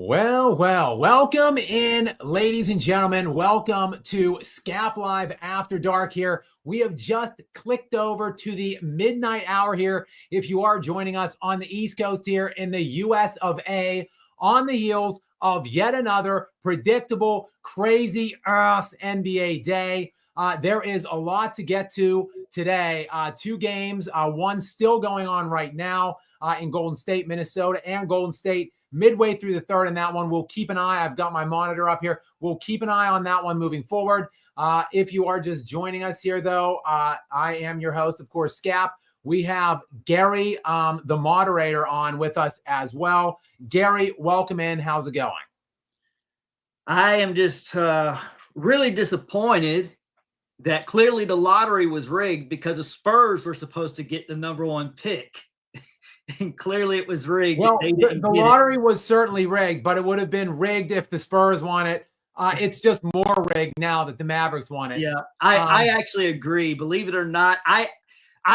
Well, welcome in, ladies and gentlemen. Welcome to Skap Live After Dark here. We have just clicked over to the midnight hour here. If you are joining us on the East Coast here in the US of A, on the heels of yet another predictable, crazy ass NBA day. There is a lot to get to today. Two games, one still going on right now in Golden State, Minnesota, and Golden State midway through the third in that one. We'll keep an eye. I've got my monitor up here. We'll keep an eye on that one moving forward. If you are just joining us here, though, I am your host, of course, Skap. We have Gary, the moderator, on with us as well. Gary, welcome in. How's it going? I am just really disappointed that clearly the lottery was rigged because the Spurs were supposed to get the number one pick. And clearly it was rigged. Well, the lottery was certainly rigged, but it would have been rigged if the Spurs won it. It's just more rigged now that the Mavericks won it. Yeah, I actually agree. Believe it or not, I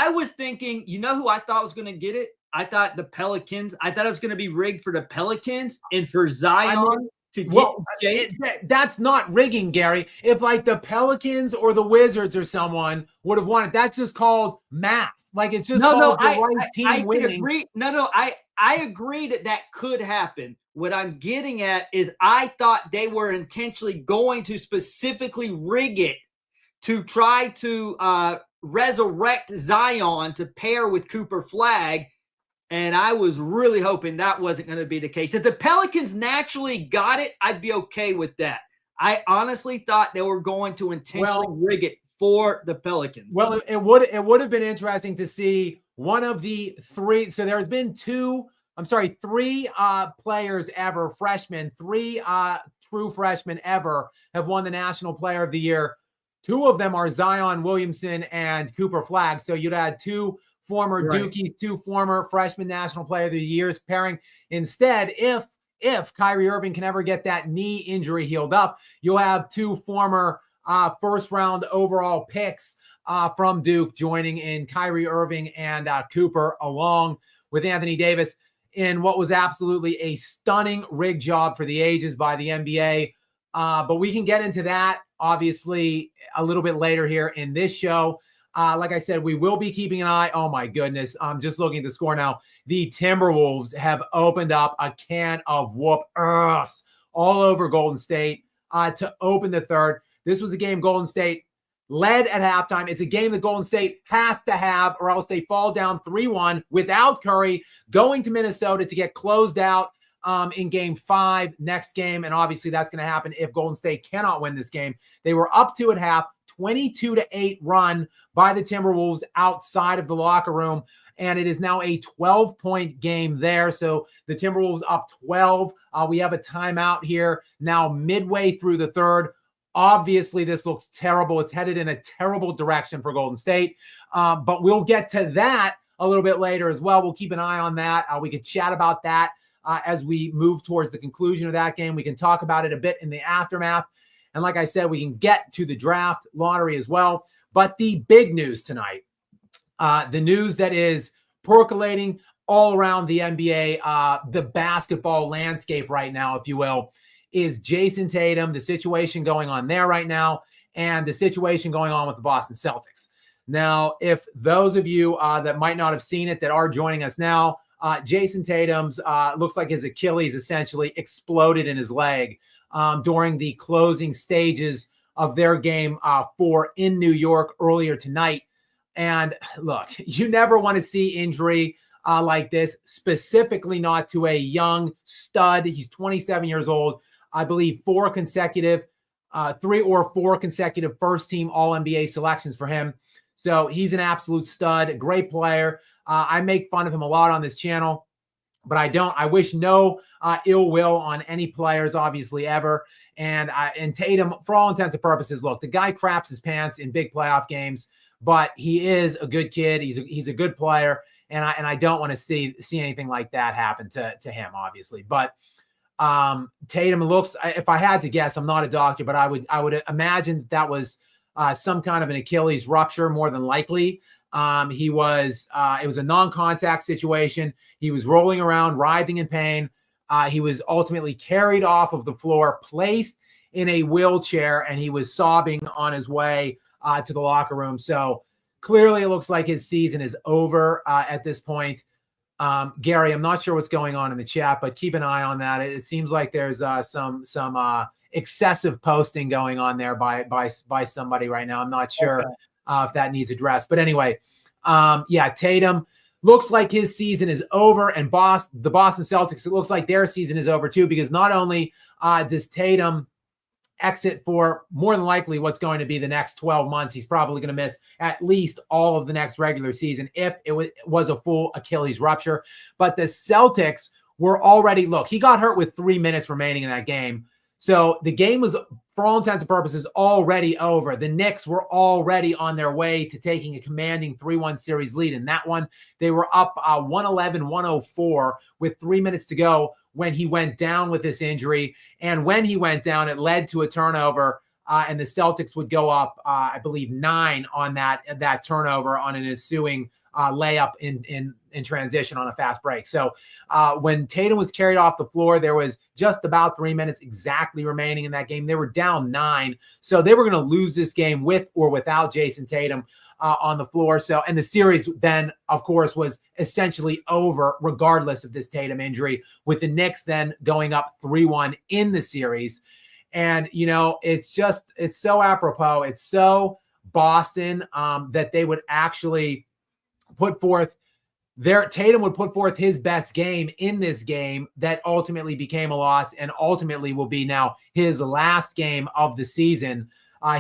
was thinking, you know who I thought was going to get it? I thought the Pelicans. I thought it was going to be rigged for the Pelicans and for Zion to get. That's not rigging, Gary. If like the Pelicans or the Wizards or someone would have won it, that's just called math. Like it's just the right team winning. Agree. I agree that could happen. What I'm getting at is I thought they were intentionally going to specifically rig it to try to resurrect Zion to pair with Cooper Flag. And I was really hoping that wasn't going to be the case. If the Pelicans naturally got it, I'd be okay with that. I honestly thought they were going to intentionally rig it for the Pelicans. Well, it would have been interesting to see one of the three. So there's been three players ever, freshmen, three true freshmen ever have won the National Player of the Year. Two of them are Zion Williamson and Cooper Flag. So you'd had two former Dukies, two former freshman National Player of the Years pairing. Instead, if Kyrie Irving can ever get that knee injury healed up, you'll have two former first-round overall picks from Duke joining in Kyrie Irving and Cooper, along with Anthony Davis, in what was absolutely a stunning rig job for the ages by the NBA. But we can get into that, obviously, a little bit later here in this show. Like I said, we will be keeping an eye. Oh, my goodness. I'm just looking at the score now. The Timberwolves have opened up a can of whoop-ass all over Golden State to open the third. This was a game Golden State led at halftime. It's a game that Golden State has to have, or else they fall down 3-1 without Curry, going to Minnesota to get closed out in game 5 next game. And obviously that's going to happen if Golden State cannot win this game. They were up 2 at half, 22-8 run by the Timberwolves outside of the locker room. And it is now a 12-point game there. So the Timberwolves up 12. We have a timeout here now midway through the third. Obviously, this looks terrible. It's headed in a terrible direction for Golden State. But we'll get to that a little bit later as well. We'll keep an eye on that. We could chat about that as we move towards the conclusion of that game. We can talk about it a bit in the aftermath. And like I said, we can get to the draft lottery as well. But the big news tonight, the news that is percolating all around the NBA, the basketball landscape right now, if you will, is Jason Tatum, the situation going on there right now, and the situation going on with the Boston Celtics. Now, if those of you that might not have seen it that are joining us now, Jason Tatum's looks like his Achilles essentially exploded in his leg during the closing stages of their game 4 in New York earlier tonight. And look, you never want to see injury like this, specifically not to a young stud. He's 27 years old. I believe 3 or 4 consecutive first-team All-NBA selections for him. So he's an absolute stud, a great player. I make fun of him a lot on this channel, but I don't. I wish no ill will on any players, obviously, ever. And Tatum, for all intents and purposes, look, the guy craps his pants in big playoff games, but he is a good kid. He's a good player, and I don't want to see anything like that happen to him, obviously. But Tatum looks, if I had to guess, I'm not a doctor, but I would imagine that was some kind of an Achilles rupture, more than likely. It was a non-contact situation. He was rolling around, writhing in pain. He was ultimately carried off of the floor, placed in a wheelchair, and he was sobbing on his way to the locker room. So clearly it looks like his season is over at this point. Gary, I'm not sure what's going on in the chat, but keep an eye on that. It seems like there's some excessive posting going on there by somebody right now. I'm not sure if that needs addressed, but anyway, Tatum looks like his season is over, and the Boston Celtics, it looks like their season is over too, because not only does Tatum exit for more than likely what's going to be the next 12 months. He's probably going to miss at least all of the next regular season if it was a full Achilles rupture. But the Celtics were already, he got hurt with 3 minutes remaining in that game. So the game was, for all intents and purposes, already over. The Knicks were already on their way to taking a commanding 3-1 series lead. In that one, they were up 111-104 with 3 minutes to go when he went down with this injury. And when he went down, it led to a turnover, and the Celtics would go up, I believe, 9 on that turnover on an ensuing layup in transition on a fast break. So when Tatum was carried off the floor, there was just about 3 minutes exactly remaining in that game. They were down 9. So they were going to lose this game with or without Jason Tatum on the floor. So, and the series then, of course, was essentially over regardless of this Tatum injury, with the Knicks then going up 3-1 in the series. And, it's so apropos. It's so Boston that they would actually put forth Tatum would put forth his best game in this game that ultimately became a loss and ultimately will be now his last game of the season.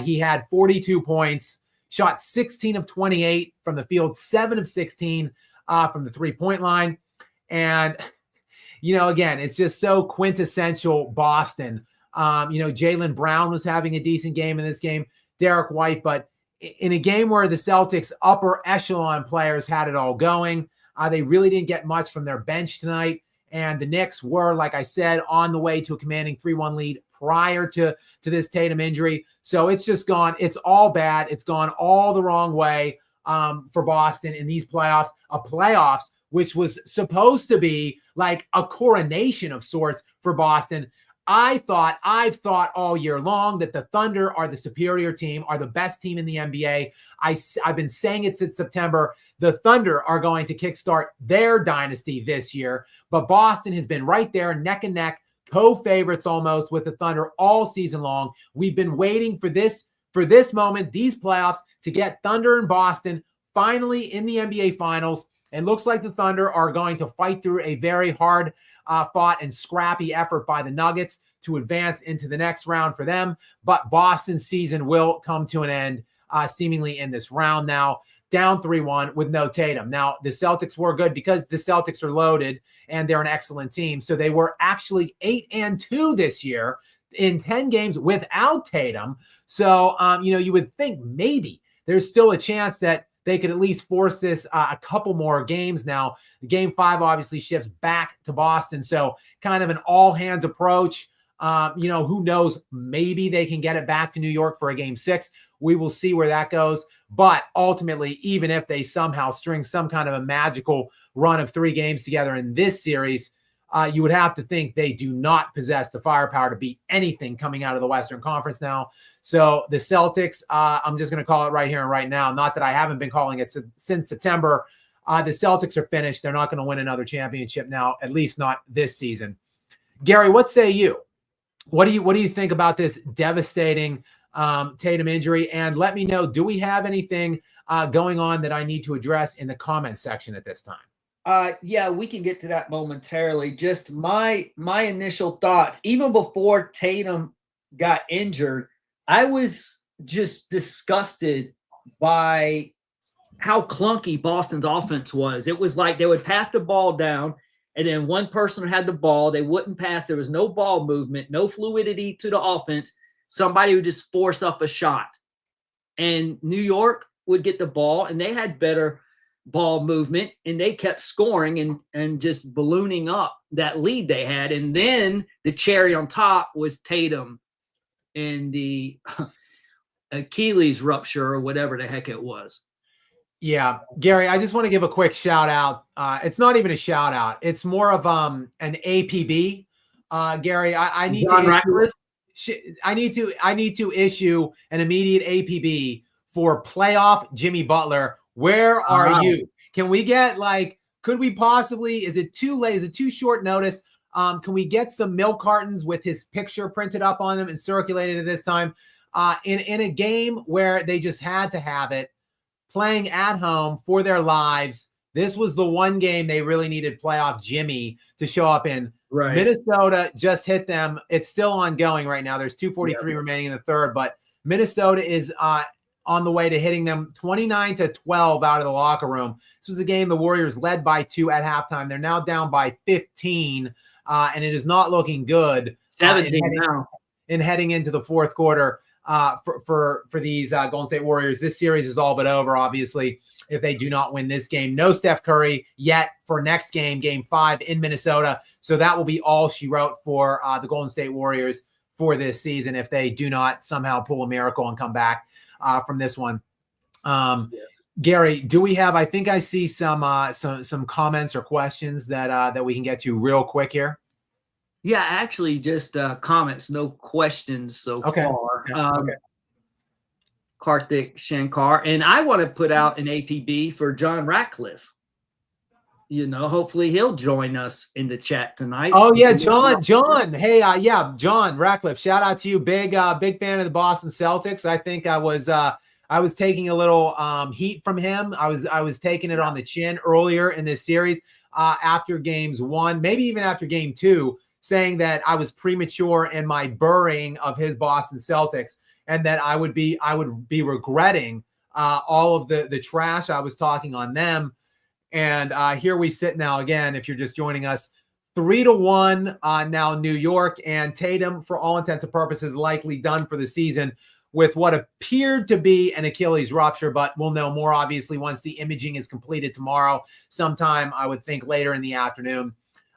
He had 42 points, shot 16 of 28 from the field, 7 of 16 from the 3-point line. And, again, it's just so quintessential Boston. Jaylen Brown was having a decent game in this game, Derek White, but in a game where the Celtics upper echelon players had it all going, they really didn't get much from their bench tonight. And the Knicks were, like I said, on the way to a commanding 3-1 lead prior to this Tatum injury. So it's just gone. It's all bad. It's gone all the wrong way for Boston in these playoffs, which was supposed to be like a coronation of sorts for Boston. I've thought all year long that the Thunder are the superior team, are the best team in the NBA. I've been saying it since September. The Thunder are going to kickstart their dynasty this year, but Boston has been right there, neck and neck, co-favorites almost with the Thunder all season long. We've been waiting for this moment, these playoffs, to get Thunder and Boston finally in the NBA Finals. It looks like the Thunder are going to fight through a very hard fought and scrappy effort by the Nuggets to advance into the next round for them. But Boston's season will come to an end seemingly in this round now, down 3-1 with no Tatum. Now, the Celtics were good because the Celtics are loaded and they're an excellent team. So they were actually 8-2 this year in 10 games without Tatum. So, you would think maybe there's still a chance that they could at least force this a couple more games now. Game 5 obviously shifts back to Boston. So kind of an all-hands approach. Who knows? Maybe they can get it back to New York for a Game 6. We will see where that goes. But ultimately, even if they somehow string some kind of a magical run of 3 games together in this series, you would have to think they do not possess the firepower to beat anything coming out of the Western Conference now. So the Celtics, I'm just going to call it right here and right now. Not that I haven't been calling it since September. The Celtics are finished. They're not going to win another championship now, at least not this season. Gary, what say you? What do you think about this devastating Tatum injury? And let me know, do we have anything going on that I need to address in the comment section at this time? Yeah, we can get to that momentarily. Just my initial thoughts, even before Tatum got injured, I was just disgusted by how clunky Boston's offense was. It was like they would pass the ball down, and then one person had the ball. They wouldn't pass. There was no ball movement, no fluidity to the offense. Somebody would just force up a shot. And New York would get the ball, and they had better ball movement, and they kept scoring and just ballooning up that lead they had. And then the cherry on top was Tatum and the Achilles rupture or whatever the heck it was. Yeah, Gary, I just want to give a quick shout out. It's not even a shout out. It's more of an APB. Gary, I need John to Ratcliffe? I need to issue an immediate APB for playoff Jimmy Butler. Where are you? Can we get could we possibly, is it too late? Is it too short notice? Can we get some milk cartons with his picture printed up on them and circulated at this time? In a game where they just had to have it, playing at home for their lives. This was the one game they really needed playoff Jimmy to show up in. Right. Minnesota just hit them. It's still ongoing right now. There's 2:43 remaining in the third, but Minnesota is on the way to hitting them 29-12 out of the locker room. This was a game the Warriors led by 2 at halftime. They're now down by 15, and it is not looking good. 17 now. In heading into the fourth quarter. For these Golden State Warriors. This series is all but over, obviously, if they do not win this game. No Steph Curry yet for next game, game 5 in Minnesota. So that will be all she wrote for the Golden State Warriors for this season if they do not somehow pull a miracle and come back from this one. Gary, do we have, I think I see some comments or questions that we can get to real quick here. Yeah, actually, just comments, no questions so far. Okay. Karthik Shankar, and I want to put out an APB for John Ratcliffe. Hopefully he'll join us in the chat tonight. Oh yeah, John. Hey, John Ratcliffe. Shout out to you, big fan of the Boston Celtics. I think I was taking a little heat from him. I was taking it on the chin earlier in this series after games 1, maybe even after game 2. Saying that I was premature in my burring of his Boston Celtics, and that I would be regretting all of the trash I was talking on them. And here we sit now again. If you're just joining us, 3-1 now New York, and Tatum, for all intents and purposes, likely done for the season with what appeared to be an Achilles rupture, but we'll know more obviously once the imaging is completed tomorrow, sometime I would think later in the afternoon.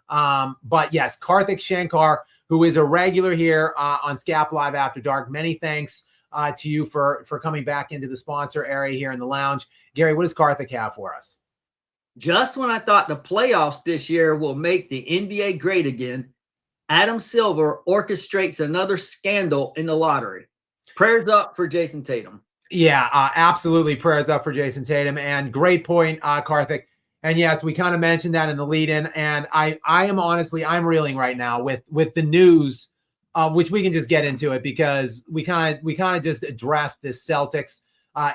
But yes, Karthik Shankar, who is a regular here on Skap Live After Dark. Many thanks to you for coming back into the sponsor area here in the lounge. Gary, what does Karthik have for us? Just when I thought the playoffs this year will make the NBA great again, Adam Silver orchestrates another scandal in the lottery. Prayers up for Jason Tatum. Yeah, absolutely. Prayers up for Jason Tatum. And great point, Karthik. And yes, we kind of mentioned that in the lead-in, and I am honestly, I'm reeling right now with the news, which we can just get into it because we kind of just addressed this Celtics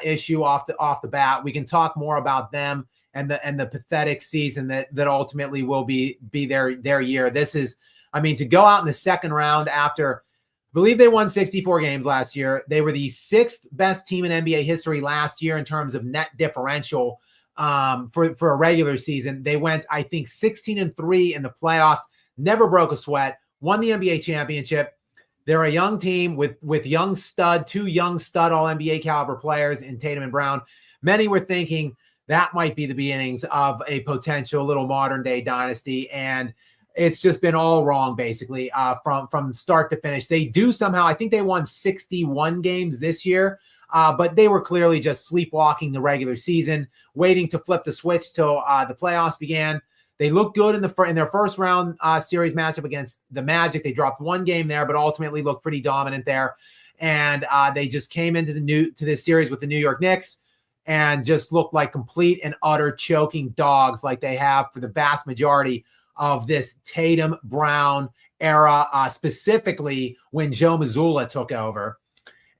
issue off the bat. We can talk more about them and the pathetic season that ultimately will be their year. This is, to go out in the second round after, I believe they won 64 games last year. They were the 6th best team in NBA history last year in terms of net differential. For a regular season. They went, I think, 16-3 in the playoffs, never broke a sweat, won the NBA championship. They're a young team with two young stud all NBA caliber players in Tatum and Brown. Many were thinking that might be the beginnings of a potential little modern day dynasty. And it's just been all wrong, basically, from start to finish. They do somehow, I think they won 61 games this year. But they were clearly just sleepwalking the regular season, waiting to flip the switch till the playoffs began. They looked good in their first round series matchup against the Magic. They dropped one game there, but ultimately looked pretty dominant there. And they just came into this series with the New York Knicks and just looked like complete and utter choking dogs, like they have for the vast majority of this Tatum Brown era, specifically when Joe Mazzulla took over.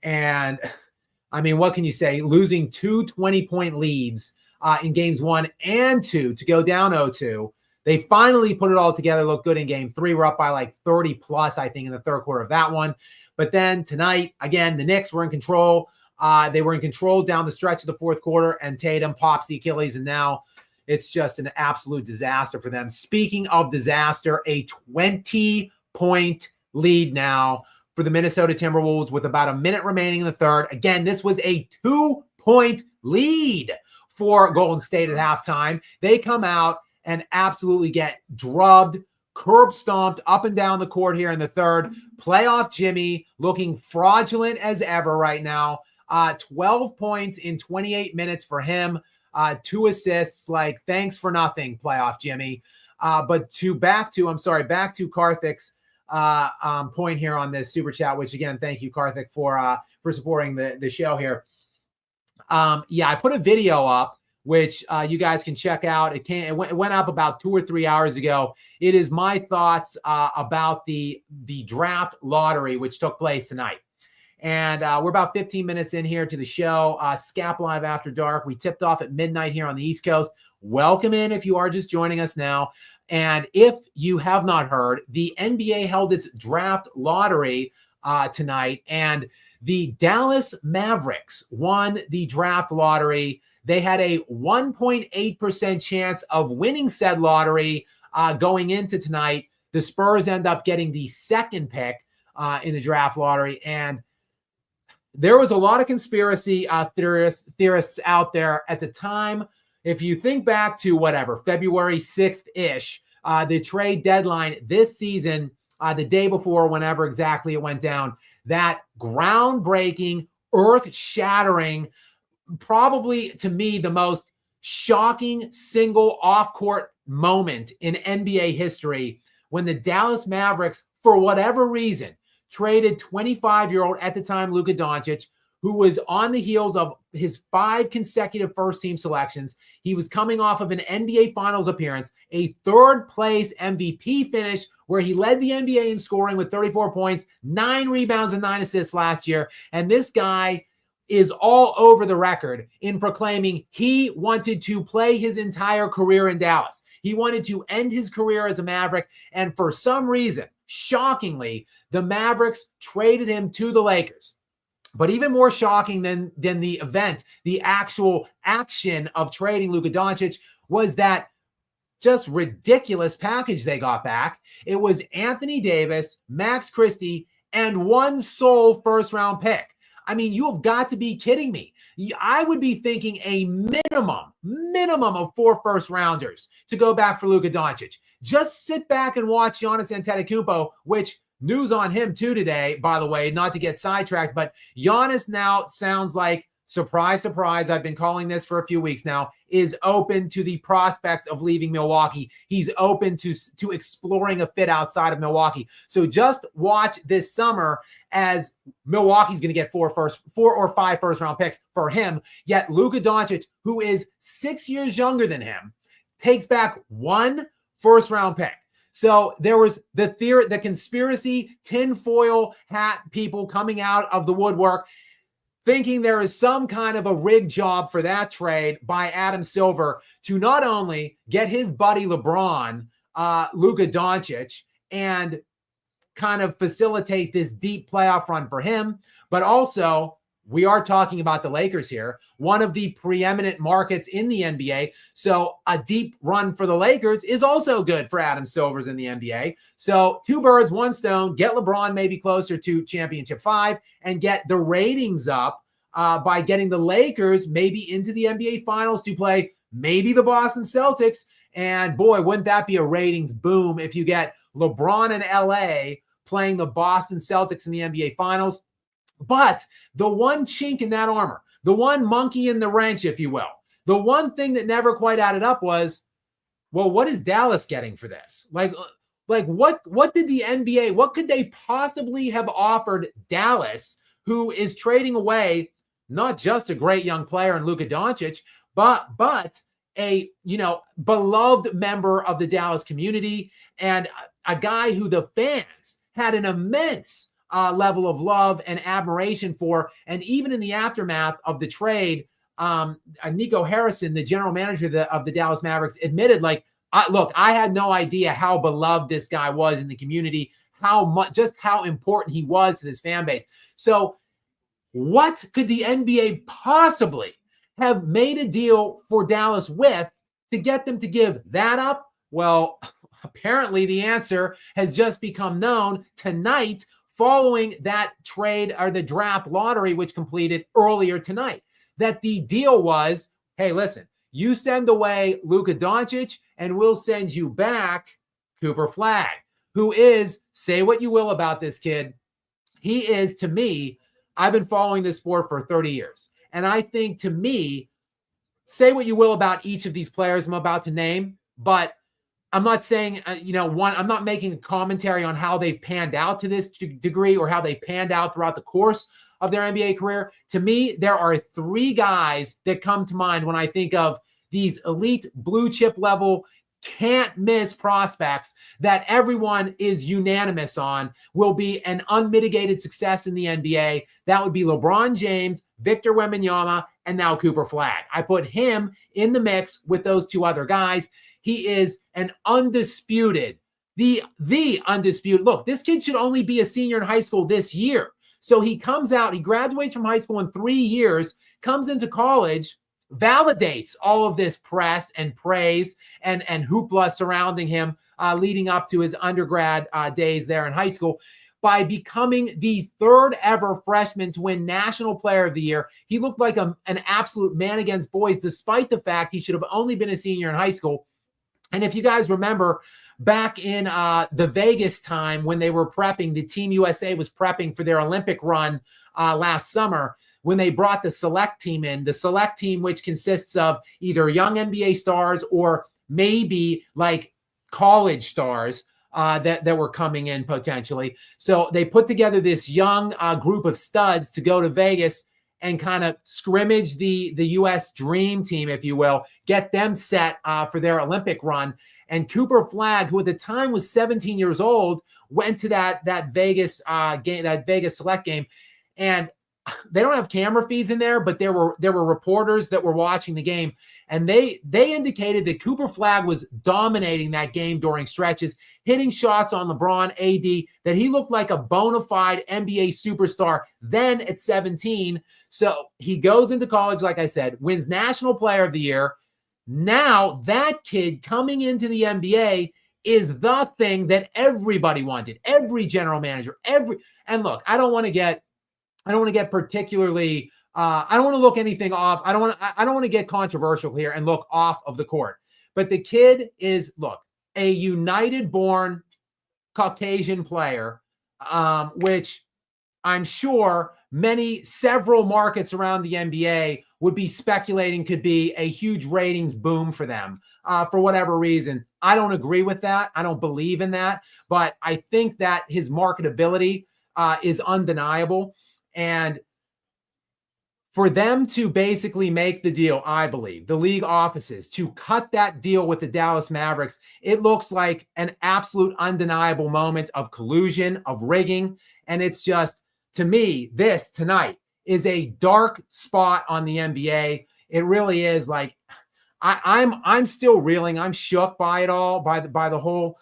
And what can you say? Losing 2 20-point leads in games 1 and 2 to go down 0-2. They finally put it all together, looked good in game 3. We're up by like 30 plus, I think, in the third quarter of that one. But then tonight, again, the Knicks were in control. They were in control down the stretch of the fourth quarter, and Tatum pops the Achilles, and now it's just an absolute disaster for them. Speaking of disaster, a 20-point lead now for the Minnesota Timberwolves with about a minute remaining in the third. Again, this was a 2-point lead for Golden State at halftime. They come out and absolutely get drubbed, curb stomped up and down the court here in the third. Playoff Jimmy looking fraudulent as ever right now. 12 points in 28 minutes for him. 2 assists. Like, thanks for nothing, playoff Jimmy. But back to Karthik's point here on this super chat, which again, thank you, Karthik, for supporting the show here. I put a video up, which you guys can check out. It went up about 2 or 3 hours ago. It is my thoughts about the draft lottery, which took place tonight. And we're about 15 minutes in here to the show. Skap Live After Dark. We tipped off at midnight here on the East Coast. Welcome in if you are just joining us now. And if you have not heard, the NBA held its draft lottery tonight, and the Dallas Mavericks won the draft lottery. They had a 1.8% chance of winning said lottery going into tonight. The Spurs end up getting the second pick in the draft lottery. And there was a lot of conspiracy theorists out there at the time. If you think back to February 6th-ish, the trade deadline this season, the day before, whenever exactly it went down, that groundbreaking, earth-shattering, probably to me the most shocking single off-court moment in NBA history, when the Dallas Mavericks, for whatever reason, traded 25-year-old at the time Luka Doncic, who was on the heels of his 5 consecutive first-team selections. He was coming off of an NBA Finals appearance, a third-place MVP finish where he led the NBA in scoring with 34 points, 9 rebounds, and 9 assists last year. And this guy is all over the record in proclaiming he wanted to play his entire career in Dallas. He wanted to end his career as a Maverick, and for some reason, shockingly, the Mavericks traded him to the Lakers. But even more shocking than the event, the actual action of trading Luka Doncic, was that just ridiculous package they got back. It was Anthony Davis, Max Christie, and one sole first-round pick. I mean, you have got to be kidding me. I would be thinking a minimum of 4 first-rounders to go back for Luka Doncic. Just sit back and watch Giannis Antetokounmpo, which news on him too today, by the way, not to get sidetracked, but Giannis now sounds like, surprise, surprise, I've been calling this for a few weeks now, is open to the prospects of leaving Milwaukee. He's open to exploring a fit outside of Milwaukee. So just watch this summer as Milwaukee's going to get 4 or 5 first-round picks for him, yet Luka Doncic, who is 6 years younger than him, takes back 1 first-round pick. So there was the conspiracy tinfoil hat people coming out of the woodwork thinking there is some kind of a rigged job for that trade by Adam Silver to not only get his buddy LeBron, Luka Doncic, and kind of facilitate this deep playoff run for him, but also we are talking about the Lakers here, one of the preeminent markets in the NBA. So a deep run for the Lakers is also good for Adam Silver's in the NBA. So 2 birds, 1 stone, get LeBron maybe closer to championship 5 and get the ratings up by getting the Lakers maybe into the NBA Finals to play maybe the Boston Celtics. And boy, wouldn't that be a ratings boom if you get LeBron and LA playing the Boston Celtics in the NBA Finals. But the one chink in that armor, the one monkey in the wrench, if you will, the one thing that never quite added up was, well, what is Dallas getting for this? Like what did the NBA, what could they possibly have offered Dallas, who is trading away not just a great young player in Luka Doncic, but a, beloved member of the Dallas community and a guy who the fans had an immense level of love and admiration for. And even in the aftermath of the trade, Nico Harrison, the general manager of the Dallas Mavericks, admitted, I had no idea how beloved this guy was in the community, just how important he was to this fan base. So what could the NBA possibly have made a deal for Dallas with to get them to give that up? Well, apparently the answer has just become known tonight following that trade or the draft lottery, which completed earlier tonight, that the deal was, hey, listen, you send away Luka Doncic and we'll send you back Cooper Flagg, who is, say what you will about this kid, he is, to me, I've been following this sport for 30 years. And I think, to me, say what you will about each of these players I'm about to name, but I'm not saying, I'm not making a commentary on how they've panned out to this degree or how they panned out throughout the course of their NBA career. To me, there are three guys that come to mind when I think of these elite blue chip level can't miss prospects that everyone is unanimous on will be an unmitigated success in the NBA. That would be LeBron James, Victor Wembanyama, and now Cooper Flagg. I put him in the mix with those two other guys. He is an undisputed, the undisputed. Look, this kid should only be a senior in high school this year. So he comes out, he graduates from high school in 3 years, comes into college, validates all of this press and praise and hoopla surrounding him leading up to his undergrad days there in high school by becoming the third ever freshman to win National Player of the Year. He looked like an absolute man against boys, despite the fact he should have only been a senior in high school. And if you guys remember, back in the Vegas time when they were prepping, the Team USA was prepping for their Olympic run last summer, when they brought the select team in, the select team, which consists of either young NBA stars or maybe like college stars that were coming in potentially. So they put together this young group of studs to go to Vegas and kind of scrimmage the U.S. Dream Team, if you will, get them set for their Olympic run. And Cooper Flagg, who at the time was 17 years old, went to that Vegas game, that Vegas select game, and they don't have camera feeds in there, but there were reporters that were watching the game, and they indicated that Cooper Flagg was dominating that game during stretches, hitting shots on LeBron, AD, that he looked like a bona fide NBA superstar then at 17. So he goes into college, like I said, wins National Player of the Year. Now that kid coming into the NBA is the thing that everybody wanted, every general manager, and look, I don't want to get particularly, I don't want to look anything off. I don't want to get controversial here and look off of the court. But the kid is, look, a United-born Caucasian player, which I'm sure several markets around the NBA would be speculating could be a huge ratings boom for them for whatever reason. I don't agree with that. I don't believe in that. But I think that his marketability is undeniable. And for them to basically make the deal, I believe, the league offices, to cut that deal with the Dallas Mavericks, it looks like an absolute undeniable moment of collusion, of rigging. And it's just, to me, this tonight is a dark spot on the NBA. It really is. Like, I'm still reeling. I'm shook by it all, by the whole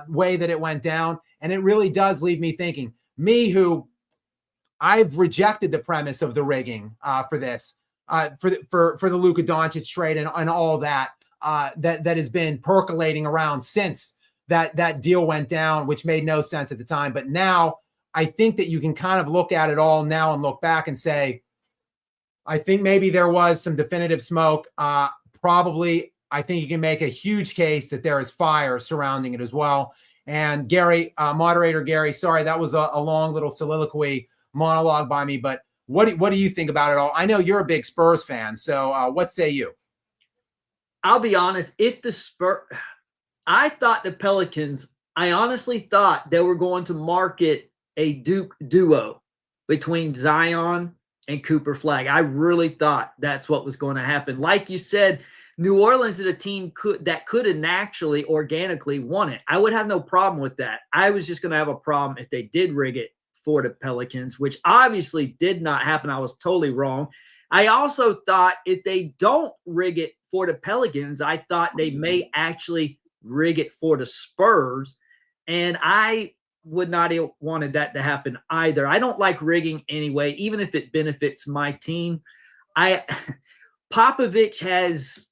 way that it went down. And it really does leave me thinking, me who I've rejected the premise of the rigging for this, for the Luka Doncic trade and all that that has been percolating around since that deal went down, which made no sense at the time. But now I think that you can kind of look at it all now and look back and say, I think maybe there was some definitive smoke. Probably, I think you can make a huge case that there is fire surrounding it as well. And Gary, moderator Gary, sorry, that was a long little soliloquy monologue by me, but what do you think about it all? I know you're a big Spurs fan, so what say you? I'll be honest. I thought the Pelicans, I honestly thought they were going to market a Duke duo between Zion and Cooper Flagg. I really thought that's what was going to happen. Like you said, New Orleans is a team that could have naturally, organically won it. I would have no problem with that. I was just going to have a problem if they did rig it for the Pelicans, which obviously did not happen. I was totally wrong. I also thought if they don't rig it for the Pelicans, I thought they may actually rig it for the Spurs. And I would not have wanted that to happen either. I don't like rigging anyway, even if it benefits my team. Popovich has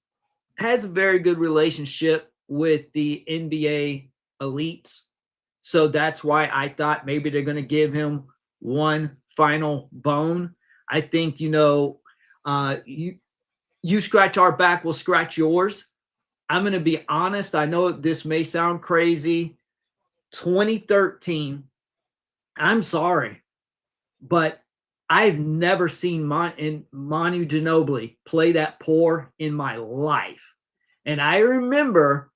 a very good relationship with the NBA elites. So that's why I thought maybe they're going to give him one final bone. I think, you scratch our back, we'll scratch yours. I'm going to be honest. I know this may sound crazy. 2013, I'm sorry, but I've never seen Manu Ginobili play that poor in my life. And I remember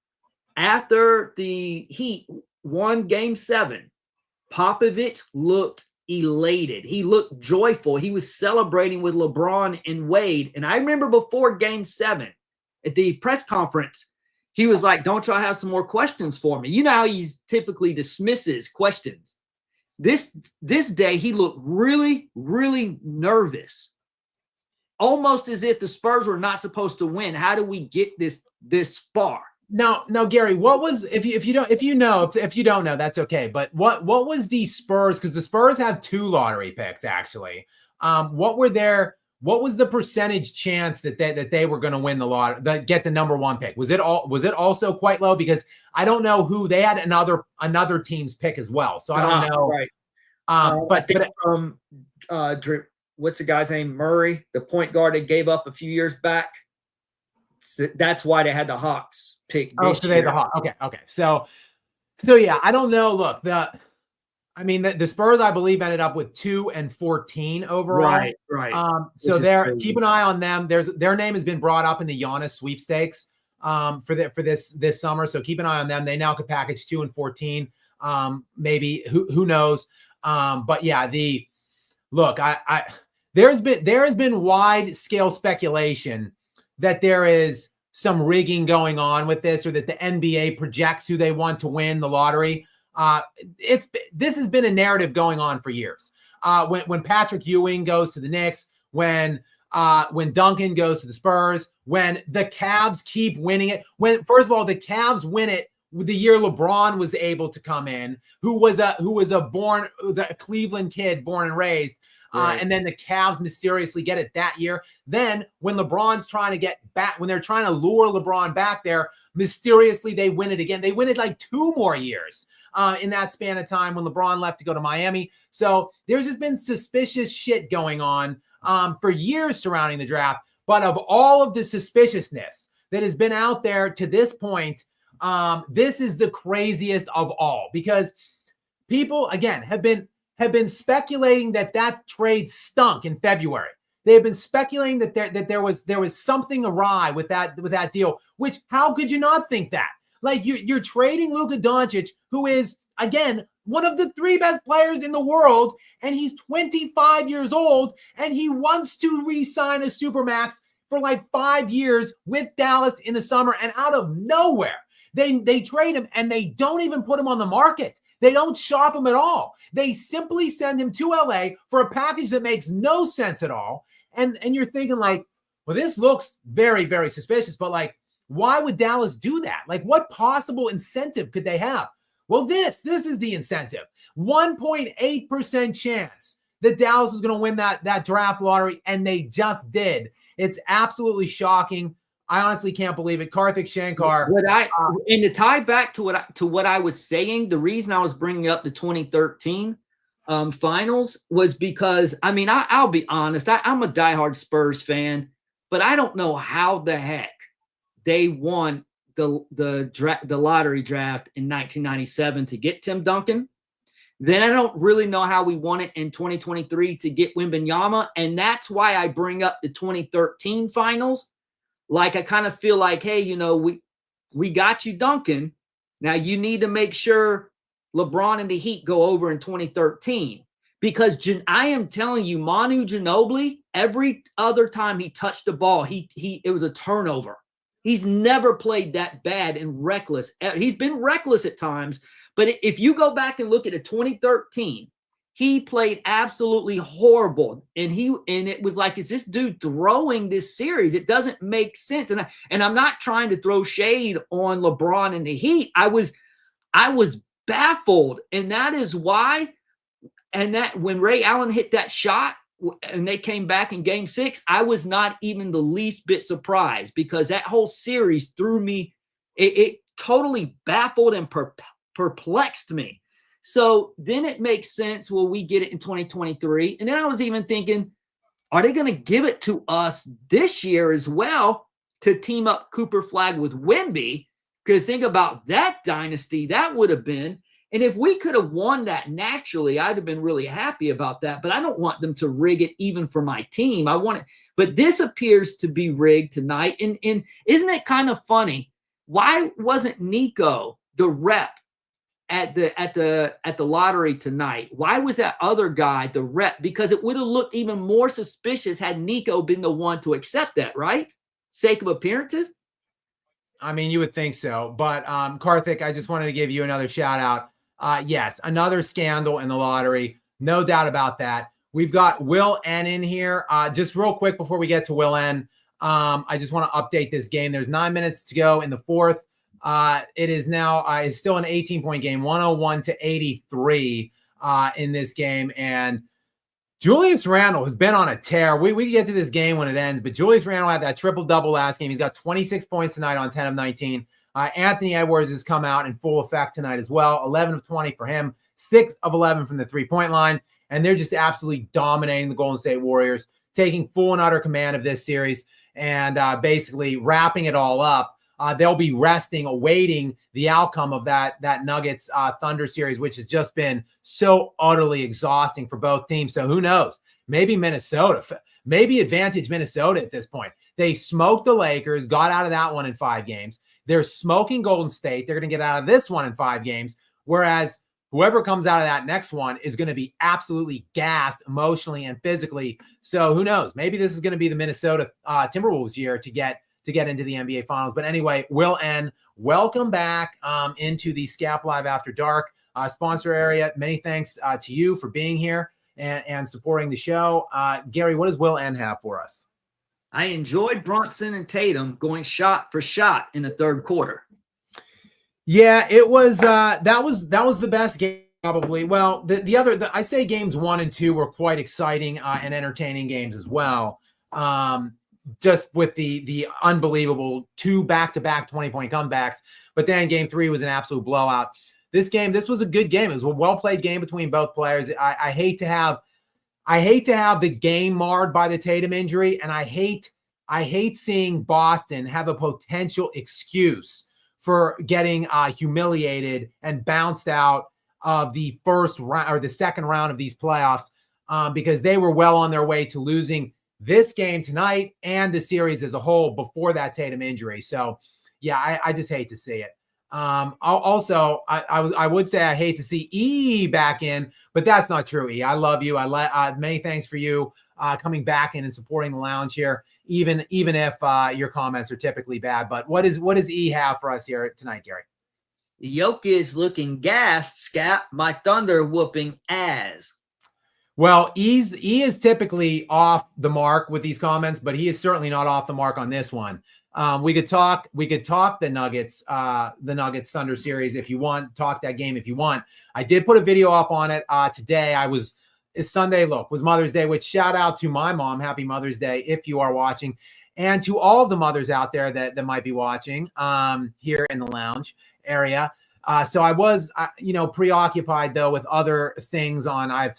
after the Heat won Game 7, Popovich looked elated. He looked joyful. He was celebrating with LeBron and Wade. And I remember before Game 7 at the press conference, he was like, don't y'all have some more questions for me? You know how he typically dismisses questions. This day, he looked really, really nervous, almost as if the Spurs were not supposed to win. How do we get this far? Now, Gary, what was if you don't know, that's okay. But what was the Spurs? Because the Spurs have 2 lottery picks actually. What was the percentage chance that they were going to win the lottery, get the number 1 pick? Was it also quite low? Because I don't know who they had another team's pick as well. So I don't know. Right. What's the guy's name? Murray, the point guard they gave up a few years back. So that's why they had the Hawks pick. Oh, so they had the Hawks. Okay. So yeah, I don't know. Look, the Spurs, I believe, ended up with 2 and 14 overall. Right. So keep an eye on them. Their name has been brought up in the Giannis sweepstakes for this summer. So keep an eye on them. They now could package 2 and 14. Maybe who knows? But yeah, there has been wide scale speculation that there is some rigging going on with this, or that the NBA projects who they want to win the lottery. This has been a narrative going on for years. When Patrick Ewing goes to the Knicks, when Duncan goes to the Spurs, when the Cavs keep winning it, first of all, the Cavs win it the year LeBron was able to come in, who was a Cleveland kid, born and raised. Right. And then the Cavs mysteriously get it that year. Then when LeBron's trying to get back, when they're trying to lure LeBron back there, mysteriously they win it again. They win it like 2 more years in that span of time when LeBron left to go to Miami. So there's just been suspicious shit going on for years surrounding the draft. But of all of the suspiciousness that has been out there to this point, this is the craziest of all, because people, again, have been speculating that trade stunk in February. They have been speculating that there was something awry with that deal. Which, how could you not think that? Like, you're trading Luka Doncic, who is, again, one of the 3 best players in the world, and he's 25 years old, and he wants to re-sign a supermax for like 5 years with Dallas in the summer, and out of nowhere, they trade him, and they don't even put him on the market. They don't shop him at all. They simply send him to LA for a package that makes no sense at all. And you're thinking like, well, this looks very, very suspicious, but like, why would Dallas do that? Like, what possible incentive could they have? Well, this is the incentive. 1.8% chance that Dallas was going to win that draft lottery, and they just did. It's absolutely shocking. I honestly can't believe it. Karthik Shankar. And to tie back to what I was saying, the reason I was bringing up the 2013 finals was because, I mean, I'll be honest, I'm a diehard Spurs fan, but I don't know how the heck they won the lottery draft in 1997 to get Tim Duncan. Then I don't really know how we won it in 2023 to get Wembanyama, and that's why I bring up the 2013 finals. Like, I kind of feel like, hey, you know, we got you Duncan. Now you need to make sure LeBron and the Heat go over in 2013. Because I am telling you, Manu Ginobili, every other time he touched the ball, it was a turnover. He's never played that bad and reckless. He's been reckless at times. But if you go back and look at it, 2013, he played absolutely horrible. And it was like, is this dude throwing this series? It doesn't make sense. And I'm not trying to throw shade on LeBron and the Heat. I was baffled. And that is why, and that when Ray Allen hit that shot and they came back in Game 6, I was not even the least bit surprised, because that whole series threw me, it totally baffled and perplexed me. So then it makes sense. Well, we get it in 2023. And then I was even thinking, are they going to give it to us this year as well to team up Cooper Flag with Wemby? Because think about that dynasty that would have been. And if we could have won that naturally, I'd have been really happy about that. But I don't want them to rig it even for my team. I want it. But this appears to be rigged tonight. And isn't it kind of funny? Why wasn't Nico the rep at the lottery tonight? Why was that other guy the rep? Because it would have looked even more suspicious had Nico been the one to accept that, right? Sake of appearances. I mean, you would think so. But Karthik, I just wanted to give you another shout out. Yes, another scandal in the lottery. No doubt about that. We've got Will N in here. Just real quick before we get to Will N, I just want to update this game. There's 9 minutes to go in the fourth. It is now it's still an 18-point game, 101-83 in this game. And Julius Randle has been on a tear. We can get to this game when it ends, but Julius Randle had that triple-double last game. He's got 26 points tonight on 10 of 19. Anthony Edwards has come out in full effect tonight as well. 11 of 20 for him, 6 of 11 from the three-point line. And they're just absolutely dominating the Golden State Warriors, taking full and utter command of this series and basically wrapping it all up. They'll be resting, awaiting the outcome of that Nuggets Thunder series, which has just been so utterly exhausting for both teams. So who knows? Maybe Minnesota, maybe advantage Minnesota at this point. They smoked the Lakers, got out of that one in 5 games. They're smoking Golden State. They're going to get out of this one in 5 games, whereas whoever comes out of that next one is going to be absolutely gassed emotionally and physically. So who knows? Maybe this is going to be the Minnesota Timberwolves year to get into the NBA Finals. But anyway, Will N, welcome back into the Skap Live After Dark sponsor area. Many thanks to you for being here and supporting the show. Gary, what does Will N have for us? I enjoyed Brunson and Tatum going shot for shot in the third quarter. Yeah, it was that was the best game probably. Well, I say games 1 and 2 were quite exciting and entertaining games as well. Just with the unbelievable 2 back-to-back 20-point comebacks, but then game 3 was an absolute blowout. This was a good game. It was a well-played game between both players. I hate to have the game marred by the Tatum injury, and I hate seeing Boston have a potential excuse for getting humiliated and bounced out of the first round or the second round of these playoffs because they were well on their way to losing this game tonight and the series as a whole before that Tatum injury. So, yeah, I just hate to see it. I would say I hate to see E back in, but that's not true. E, I love you. Many thanks for you coming back in and supporting the lounge here, even if your comments are typically bad. But what does E have for us here tonight, Gary? Jokic looking gassed, Skap. My Thunder whooping ass. Well, E is typically off the mark with these comments, but he is certainly not off the mark on this one. We could talk the Nuggets Thunder series if you want, talk that game if you want. I did put a video up on it today. It's Sunday, was Mother's Day, which shout out to my mom. Happy Mother's Day if you are watching, and to all of the mothers out there that might be watching here in the lounge area. So I was, preoccupied though with other things I have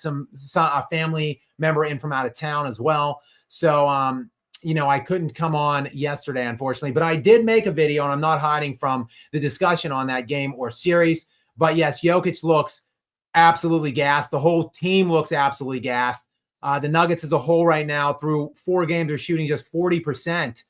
a family member in from out of town as well. So, I couldn't come on yesterday, unfortunately, but I did make a video and I'm not hiding from the discussion on that game or series. But yes, Jokic looks absolutely gassed. The whole team looks absolutely gassed. The Nuggets as a whole right now through 4 games are shooting just 40%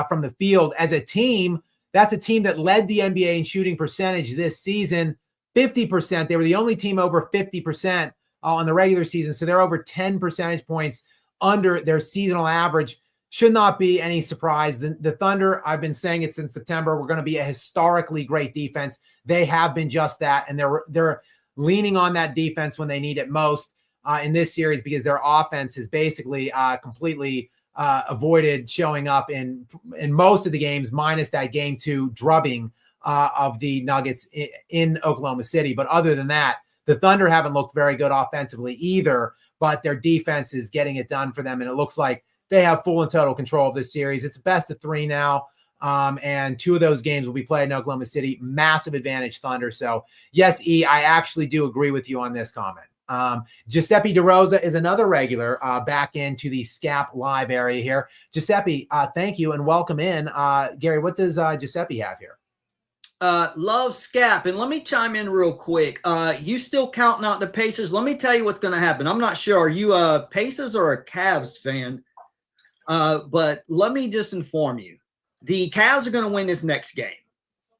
from the field. As a team, that's a team that led the NBA in shooting percentage this season, 50%. They were the only team over 50% on the regular season. So they're over 10 percentage points under their seasonal average. Should not be any surprise. The Thunder, I've been saying it since September, we're going to be a historically great defense. They have been just that, and they're leaning on that defense when they need it most in this series because their offense has basically completely avoided showing up in most of the games, minus that game 2 drubbing of the Nuggets in Oklahoma City. But other than that, the Thunder haven't looked very good offensively either, but their defense is getting it done for them, and it looks like they have full and total control of this series. It's a best of 3 now, and 2 of those games will be played in Oklahoma City. Massive advantage, Thunder. So, yes, E, I actually do agree with you on this comment. Giuseppe DeRosa is another regular back into the Skap Live area here. Giuseppe, thank you and welcome in. Gary, what does Giuseppe have here? Love Skap. And let me chime in real quick. You still counting out the Pacers? Let me tell you what's going to happen. I'm not sure. Are you a Pacers or a Cavs fan? But let me just inform you. The Cavs are going to win this next game.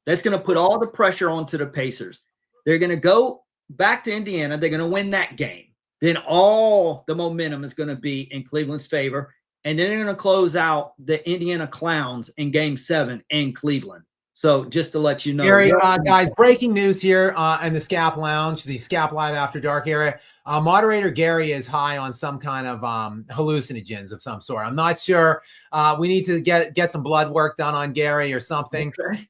That's going to put all the pressure onto the Pacers. They're going to go back to Indiana. They're going to win that game. Then all the momentum is going to be in Cleveland's favor. And then they're going to close out the Indiana Clowns in Game 7 in Cleveland. So just to let you know. Gary, guys, breaking news here in the Skap Lounge, the Skap Live After Dark area. Moderator Gary is high on some kind of hallucinogens of some sort. I'm not sure. We need to get some blood work done on Gary or something. Okay.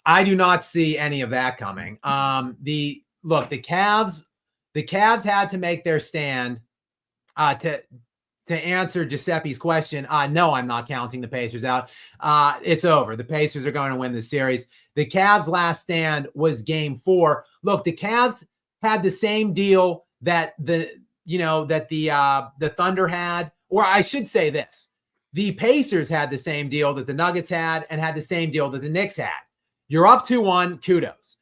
I do not see any of that coming. The Cavs had to make their stand to answer Giuseppe's question. No, I'm not counting the Pacers out. It's over. The Pacers are going to win the series. The Cavs' last stand was Game 4. Look, the Cavs had the same deal that the Thunder had, or I should say this. The Pacers had the same deal that the Nuggets had and had the same deal that the Knicks had. You're up 2-1, kudos.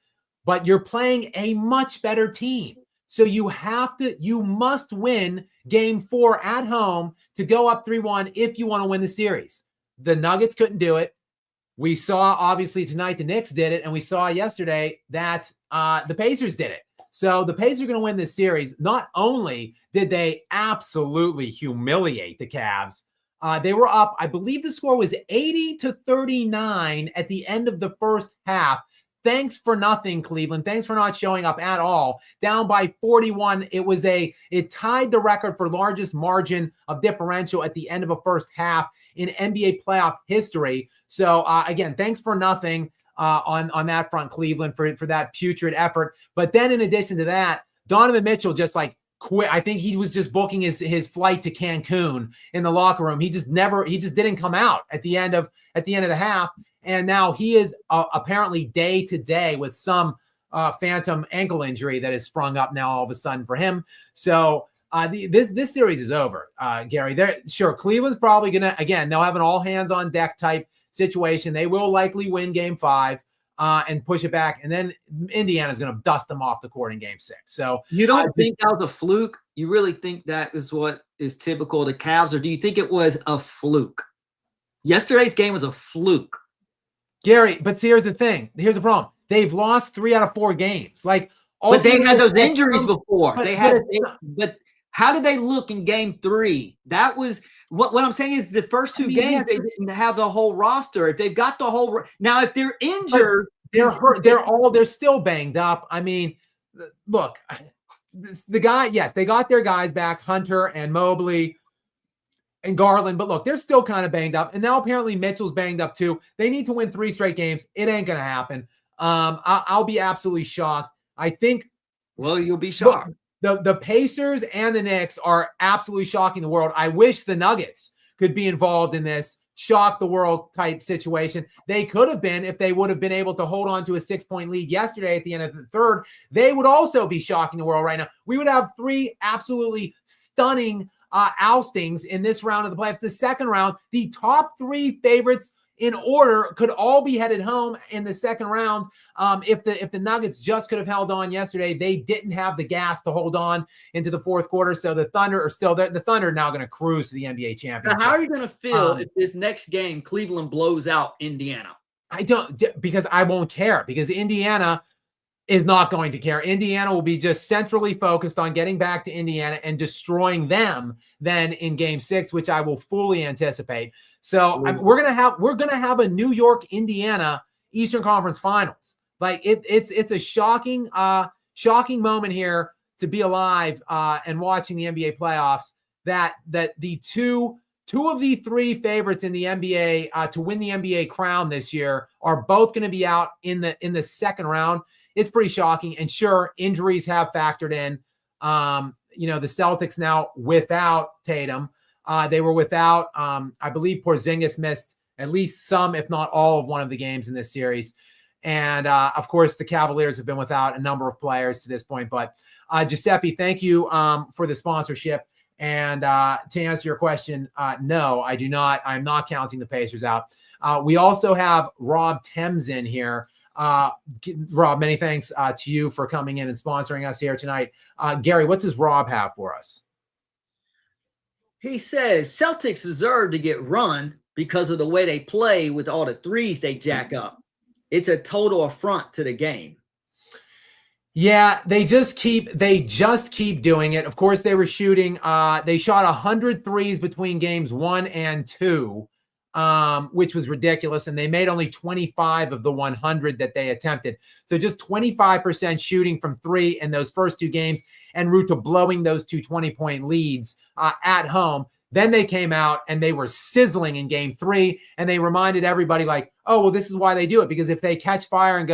But you're playing a much better team. So you must win Game 4 at home to go up 3-1 if you want to win the series. The Nuggets couldn't do it. We saw, obviously, tonight the Knicks did it, and we saw yesterday that the Pacers did it. So the Pacers are going to win this series. Not only did they absolutely humiliate the Cavs, they were up, I believe the score was 80-39 at the end of the first half. Thanks for nothing, Cleveland. Thanks for not showing up at all. Down by 41. It tied the record for largest margin of differential at the end of a first half in NBA playoff history. So again, thanks for nothing on that front, Cleveland, for that putrid effort. But then in addition to that, Donovan Mitchell just quit. I think he was just booking his flight to Cancun in the locker room. He just didn't come out at the end of the half. And now he is apparently day to day with some phantom ankle injury that has sprung up now all of a sudden for him. So this series is over, Gary. Cleveland's probably gonna, again, they'll have an all hands on deck type situation. They will likely win Game 5 and push it back, and then Indiana's going to dust them off the court in Game 6. So you don't think that was a fluke? You really think that is what is typical of the Cavs, or do you think it was a fluke? Yesterday's game was a fluke. Gary, but see, here's the thing. Here's the problem. They've lost 3 out of 4 games. But they had those injuries before. But how did they look in Game 3? That was what I'm saying is the first 2 games they didn't have the whole roster. If they've got the whole now, if they're injured, they're hurt. They're still banged up. I mean, look, the guy. Yes, they got their guys back, Hunter and Mobley and Garland, but look, they're still kind of banged up. And now apparently Mitchell's banged up too. They need to win 3 straight games. It ain't going to happen. I'll be absolutely shocked. I think. Well, you'll be shocked. The Pacers and the Knicks are absolutely shocking the world. I wish the Nuggets could be involved in this shock the world type situation. They could have been if they would have been able to hold on to a 6-point lead yesterday at the end of the third. They would also be shocking the world right now. We would have 3 absolutely stunning oustings in this round of the playoffs. The second round, the top 3 favorites in order could all be headed home in the second round. If the Nuggets just could have held on yesterday, they didn't have the gas to hold on into the fourth quarter. So the Thunder are still there. The Thunder are now going to cruise to the NBA championship. Now, how are you going to feel if this next game Cleveland blows out Indiana? Because I won't care, because Indiana is not going to care. Indiana will be just centrally focused on getting back to Indiana and destroying them then in Game 6, which I will fully anticipate. So we're gonna have a New York Indiana Eastern Conference Finals. It's a shocking moment here to be alive and watching the NBA playoffs. That the two of the 3 favorites in the NBA to win the NBA crown this year are both going to be out in the second round. It's pretty shocking. And sure, injuries have factored in. The Celtics now without Tatum. They were without, I believe Porzingis missed at least some, if not all, of one of the games in this series. And, of course, the Cavaliers have been without a number of players to this point. But, Giuseppe, thank you for the sponsorship. And to answer your question, no, I do not. I'm not counting the Pacers out. We also have Rob Thames in here. Rob, many thanks to you for coming in and sponsoring us here tonight. Gary, what does Rob have for us? He says Celtics deserve to get run because of the way they play with all the threes they jack up. It's a total affront to the game. Yeah, they just keep doing it. Of course, they were shooting. They shot 100 threes between games 1 and 2, which was ridiculous. And they made only 25 of the 100 that they attempted. So just 25% shooting from 3 in those first 2 games, en route to blowing those 2 20-point leads at home. Then they came out and they were sizzling in game 3, and they reminded everybody like, oh, well, this is why they do it, because if they catch fire and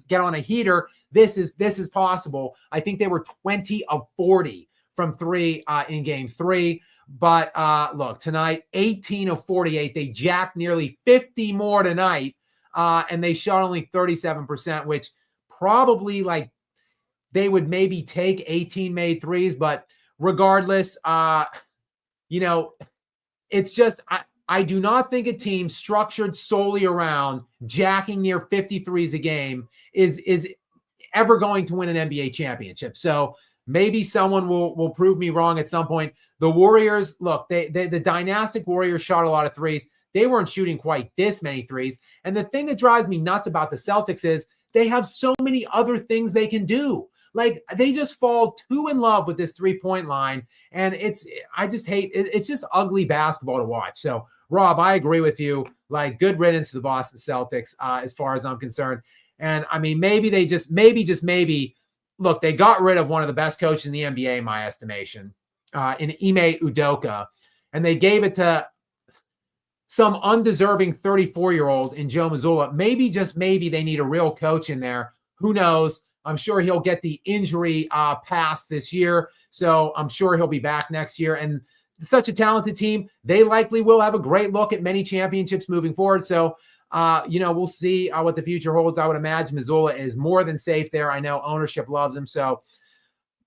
get on a heater, this is possible. I think they were 20 of 40 from 3 in game 3. But look, tonight, 18 of 48. They jacked nearly 50 more tonight, and they shot only 37%, which probably like they would maybe take 18 made threes. But regardless, it's just I do not think a team structured solely around jacking near 50 threes a game is ever going to win an NBA championship. So maybe someone will prove me wrong at some point. The Warriors, look, the dynastic Warriors shot a lot of threes. They weren't shooting quite this many threes. And the thing that drives me nuts about the Celtics is they have so many other things they can do. Like, they just fall too in love with this 3-point line. And I just hate it. It's just ugly basketball to watch. So, Rob, I agree with you. Like, good riddance to the Boston Celtics as far as I'm concerned. And I mean, maybe maybe, look, they got rid of one of the best coaches in the NBA, in my estimation, in Ime Udoka, and they gave it to some undeserving 34-year-old in Joe Mazzulla. Maybe, just maybe, they need a real coach in there. Who knows? I'm sure he'll get the injury pass this year, so I'm sure he'll be back next year. And such a talented team, they likely will have a great look at many championships moving forward. So, we'll see what the future holds. I would imagine Mazzulla is more than safe there. I know ownership loves him. So,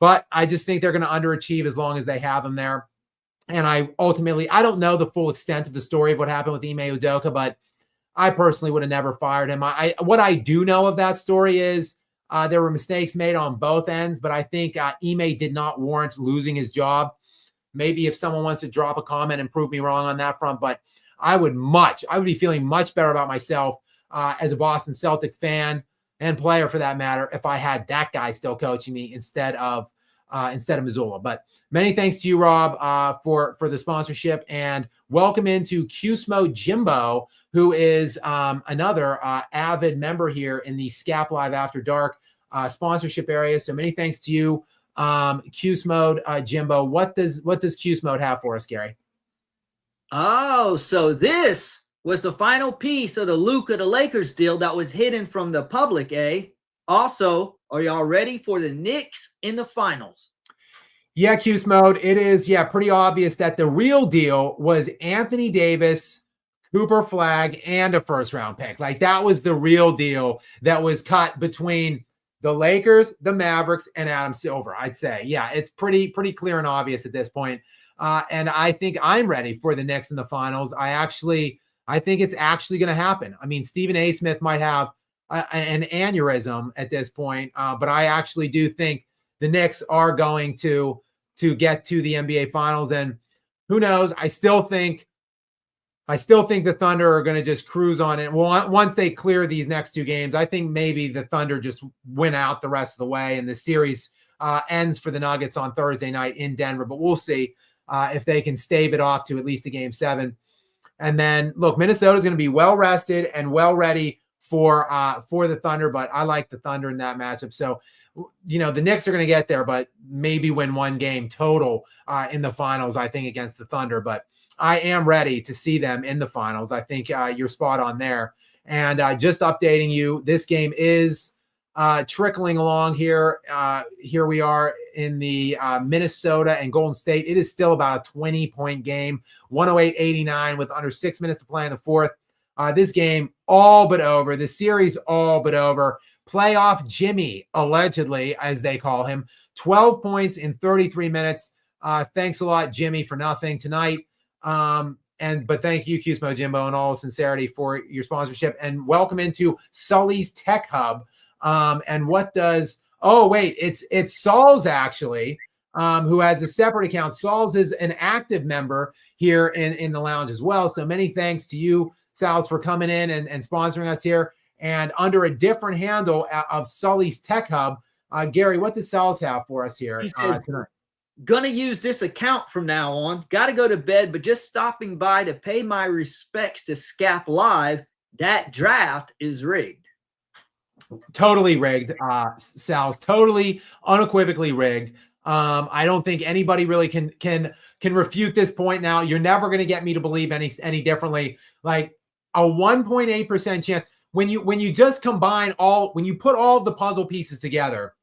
but I just think they're going to underachieve as long as they have him there. And I don't know the full extent of the story of what happened with Ime Udoka, but I personally would have never fired him. What I do know of that story is there were mistakes made on both ends, but I think Ime did not warrant losing his job. Maybe if someone wants to drop a comment and prove me wrong on that front, but I would be feeling much better about myself as a Boston Celtic fan and player for that matter if I had that guy still coaching me instead of Mazzulla. But many thanks to you, Rob, for the sponsorship, and welcome into Qsmo Jimbo, who is another avid member here in the Skap Live After Dark sponsorship area. So many thanks to you, Qsmo Jimbo. What does Qsmo have for us, Gary? Oh, so this was the final piece of the Luka to Lakers deal that was hidden from the public, eh? Also, are y'all ready for the Knicks in the finals? Yeah, Qsmo, it is, pretty obvious that the real deal was Anthony Davis, Cooper Flagg, and a first-round pick. Like, that was the real deal that was cut between the Lakers, the Mavericks, and Adam Silver, I'd say. Yeah, it's pretty clear and obvious at this point. And I think I'm ready for the Knicks in the finals. I think it's actually going to happen. I mean, Stephen A. Smith might have an aneurysm at this point, but I actually do think the Knicks are going to get to the NBA finals. And who knows? I still think the Thunder are going to just cruise on it. Well, once they clear these next 2 games, I think maybe the Thunder just win out the rest of the way, and the series ends for the Nuggets on Thursday night in Denver. But we'll see if they can stave it off to at least a game 7. And then, look, Minnesota's going to be well rested and well ready for the Thunder, but I like the Thunder in that matchup. So, the Knicks are going to get there, but maybe win 1 game total in the finals, I think, against the Thunder. But I am ready to see them in the finals. I think you're spot on there. And just updating you, this game is trickling along here. Here we are in the Minnesota and Golden State. It is still about a 20-point game, 108-89 with under 6 minutes to play in the fourth. This game all but over. The series all but over. Playoff Jimmy, allegedly, as they call him, 12 points in 33 minutes. Thanks a lot, Jimmy, for nothing tonight. but thank you, Cusmo Jimbo, in all sincerity for your sponsorship, and welcome into Sully's Tech Hub. And what does? Oh wait, it's Saul's actually, who has a separate account. Saul's is an active member here in the lounge as well. So many thanks to you, Sal's, for coming in and sponsoring us here. And under a different handle of Sully's Tech Hub, Gary, what does Sal's have for us here tonight? Gonna use this account from now on. Got to go to bed, but just stopping by to pay my respects to Skap Live. That draft is rigged. Totally rigged, Sal's. Totally, unequivocally rigged. I don't think anybody really can refute this point. Now, you're never going to get me to believe any differently. Like a 1.8% chance when you just combine when you put all of the puzzle pieces together,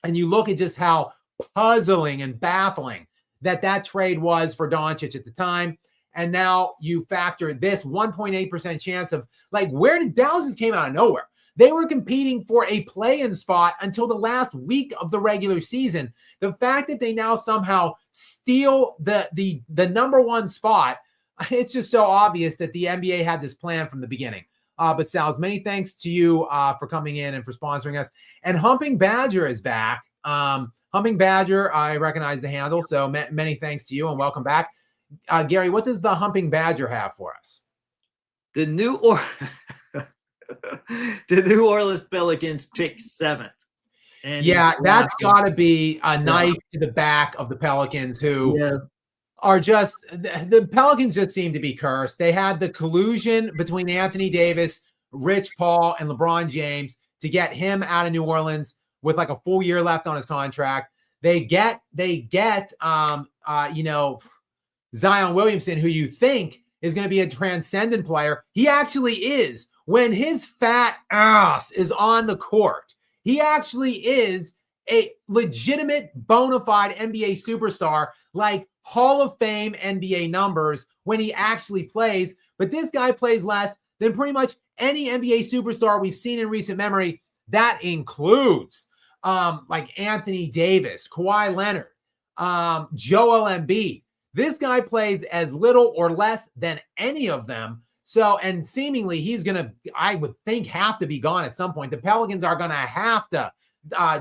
and you look at just how puzzling and baffling that trade was for Doncic at the time. And now you factor this 1.8% chance of like, where did Dallas came out of nowhere? They were competing for a play-in spot until the last week of the regular season. The fact that they now somehow steal the number one spot, it's just so obvious that the NBA had this plan from the beginning. But Sal's, many thanks to you for coming in and for sponsoring us. And Humping Badger is back. Humping Badger, I recognize the handle, so many thanks to you and welcome back. Gary, what does the Humping Badger have for us? The New Orleans Pelicans pick 7th. And yeah, that's got to be a knife to the back of the Pelicans, who are just the Pelicans just seem to be cursed. They had the collusion between Anthony Davis, Rich Paul, and LeBron James to get him out of New Orleans with like a full year left on his contract. They get Zion Williamson, who you think is going to be a transcendent player. He actually is. When his fat ass is on the court, he actually is a legitimate bona fide NBA superstar, like Hall of Fame NBA numbers when he actually plays. But this guy plays less than pretty much any NBA superstar we've seen in recent memory. That includes like Anthony Davis, Kawhi Leonard, Joel Embiid. This guy plays as little or less than any of them. So, and seemingly he's going to, I would think, have to be gone at some point. The Pelicans are going to have to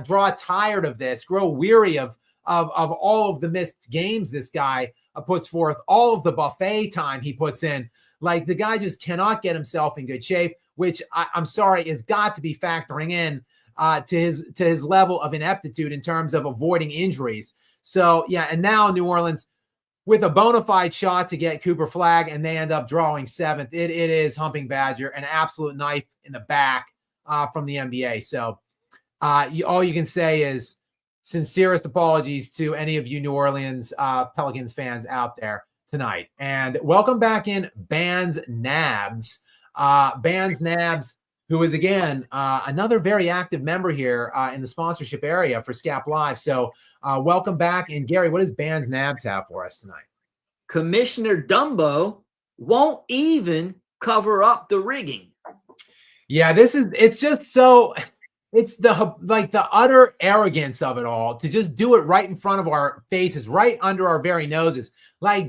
draw tired of this, grow weary of all of the missed games this guy puts forth, all of the buffet time he puts in. Like, the guy just cannot get himself in good shape, which I'm sorry, has got to be factoring in to his level of ineptitude in terms of avoiding injuries. So, yeah, and now New Orleans, with a bona fide shot to get Cooper Flagg, and they end up drawing 7th. It is Humping Badger, an absolute knife in the back from the NBA. So all you can say is sincerest apologies to any of you New Orleans Pelicans fans out there tonight. And welcome back in Bands Nabs. Bands Nabs, who is, again, another very active member here in the sponsorship area for Skap Live. So welcome back. And Gary, what does Bands Nabs have for us tonight? Commissioner Dumbo won't even cover up the rigging. Yeah, it's just so, it's the utter arrogance of it all to just do it right in front of our faces, right under our very noses.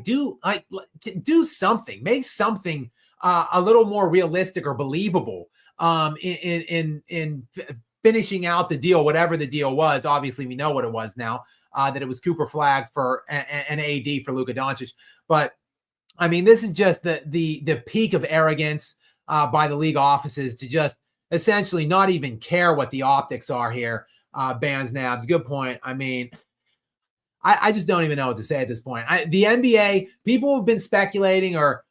Do something, make something a little more realistic or believable in finishing out the deal, whatever the deal was. Obviously, we know what it was now, that it was Cooper Flagg for an AD for Luka Doncic. But I mean, this is just the peak of arrogance by the league offices to just essentially not even care what the optics are here. Bands Nabs, good point. I mean, I just don't even know what to say at this point. The NBA, people have been speculating or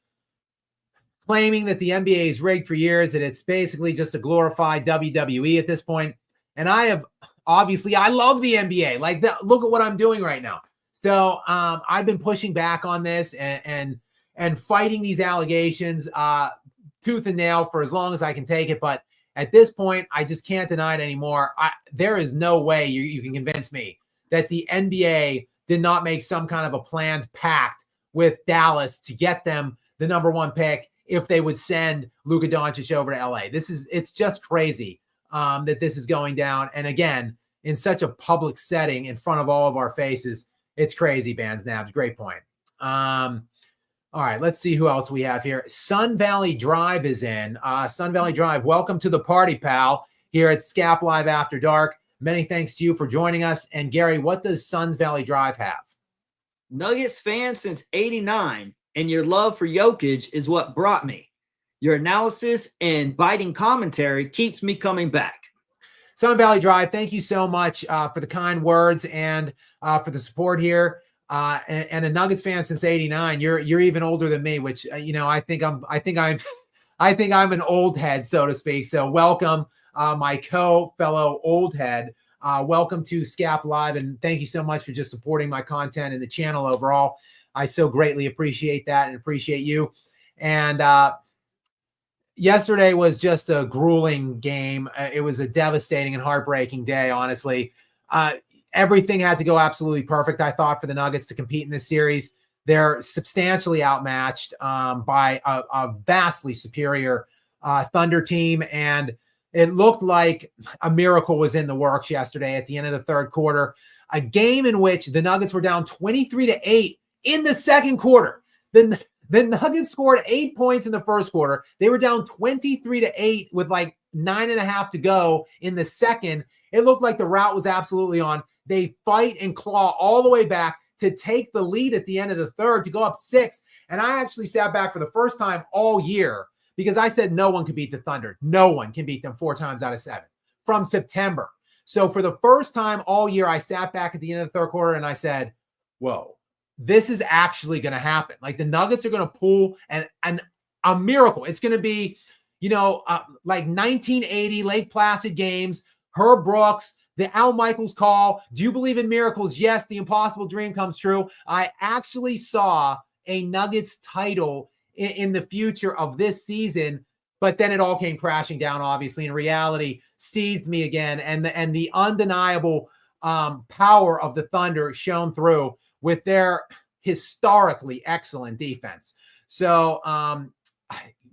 claiming that the NBA is rigged for years, that it's basically just a glorified WWE at this point. And I love the NBA. Look at what I'm doing right now. So I've been pushing back on this and fighting these allegations tooth and nail for as long as I can take it. But at this point, I just can't deny it anymore. There is no way you can convince me that the NBA did not make some kind of a planned pact with Dallas to get them the number one pick if they would send Luka Doncic over to LA. It's just crazy that this is going down. And again, in such a public setting in front of all of our faces, it's crazy, Bands Nabs. Great point. All right, let's see who else we have here. Sun Valley Drive is in. Sun Valley Drive, welcome to the party, pal, here at Skap Live After Dark. Many thanks to you for joining us. And Gary, what does Suns Valley Drive have? Nuggets fan since '89, and your love for Jokic is what brought me. Your analysis and biting commentary keeps me coming back. Sun Valley Drive, thank you so much for the kind words and for the support here. And a Nuggets fan since '89. You're even older than me, which I think I'm an old head, so to speak. So welcome, my fellow old head. Welcome to Skap Live, and thank you so much for just supporting my content and the channel overall. I so greatly appreciate that and appreciate you. And yesterday was just a grueling game. It was a devastating and heartbreaking day, honestly. Everything had to go absolutely perfect, I thought, for the Nuggets to compete in this series. They're substantially outmatched by a vastly superior Thunder team, and it looked like a miracle was in the works yesterday at the end of the third quarter. A game in which the Nuggets were down 23-8 in the second quarter. The Nuggets scored 8 points in the first quarter. They were down 23-8 with like 9.5 to go in the second. It looked like the route was absolutely on. They fight and claw all the way back to take the lead at the end of the third to go up 6. And I actually sat back for the first time all year because I said no one could beat the Thunder. No one can beat them 4 times out of 7 from September. So for the first time all year, I sat back at the end of the third quarter and I said, whoa, this is actually going to happen. Like the Nuggets are going to pull a miracle. It's going to be, like 1980 Lake Placid games, Herb Brooks, the Al Michaels call. Do you believe in miracles? Yes, the impossible dream comes true. I actually saw a Nuggets title in the future of this season, but then it all came crashing down, obviously, and reality seized me again. And the undeniable power of the Thunder shone through with their historically excellent defense. So,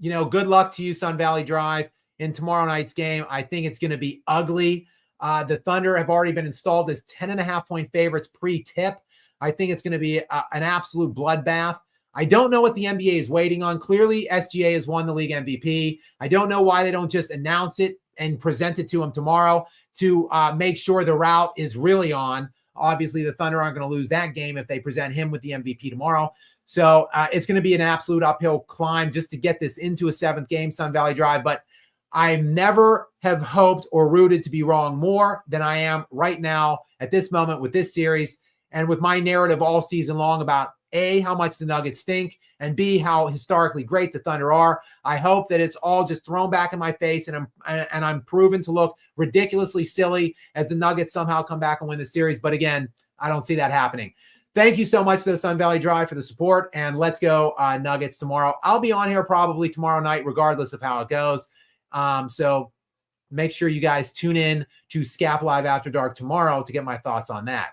good luck to you, Sun Valley Drive, in tomorrow night's game. I think it's going to be ugly. The Thunder have already been installed as 10.5-point favorites pre-tip. I think it's going to be an absolute bloodbath. I don't know what the NBA is waiting on. Clearly, SGA has won the league MVP. I don't know why they don't just announce it and present it to him tomorrow to make sure the route is really on. Obviously, the Thunder aren't going to lose that game if they present him with the MVP tomorrow. So it's going to be an absolute uphill climb just to get this into a 7th game, Sun Valley Drive. But I never have hoped or rooted to be wrong more than I am right now at this moment with this series and with my narrative all season long about A, how much the Nuggets stink, and B, how historically great the Thunder are. I hope that it's all just thrown back in my face and I'm proven to look ridiculously silly as the Nuggets somehow come back and win the series. But again, I don't see that happening. Thank you so much to the Sun Valley Drive for the support, and let's go Nuggets tomorrow. I'll be on here probably tomorrow night, regardless of how it goes. So make sure you guys tune in to Skap Live After Dark tomorrow to get my thoughts on that.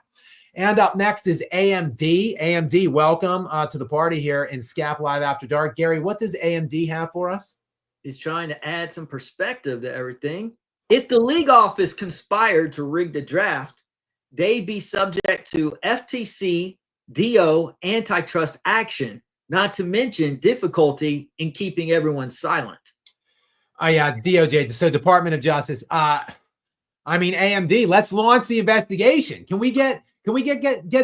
And up next is AMD. AMD, welcome to the party here in Skap Live After Dark. Gary, what does AMD have for us? He's trying to add some perspective to everything. If the league office conspired to rig the draft, they'd be subject to FTC, DO, antitrust action, not to mention difficulty in keeping everyone silent. Oh, yeah, DOJ, so Department of Justice. AMD, let's launch the investigation. Can we get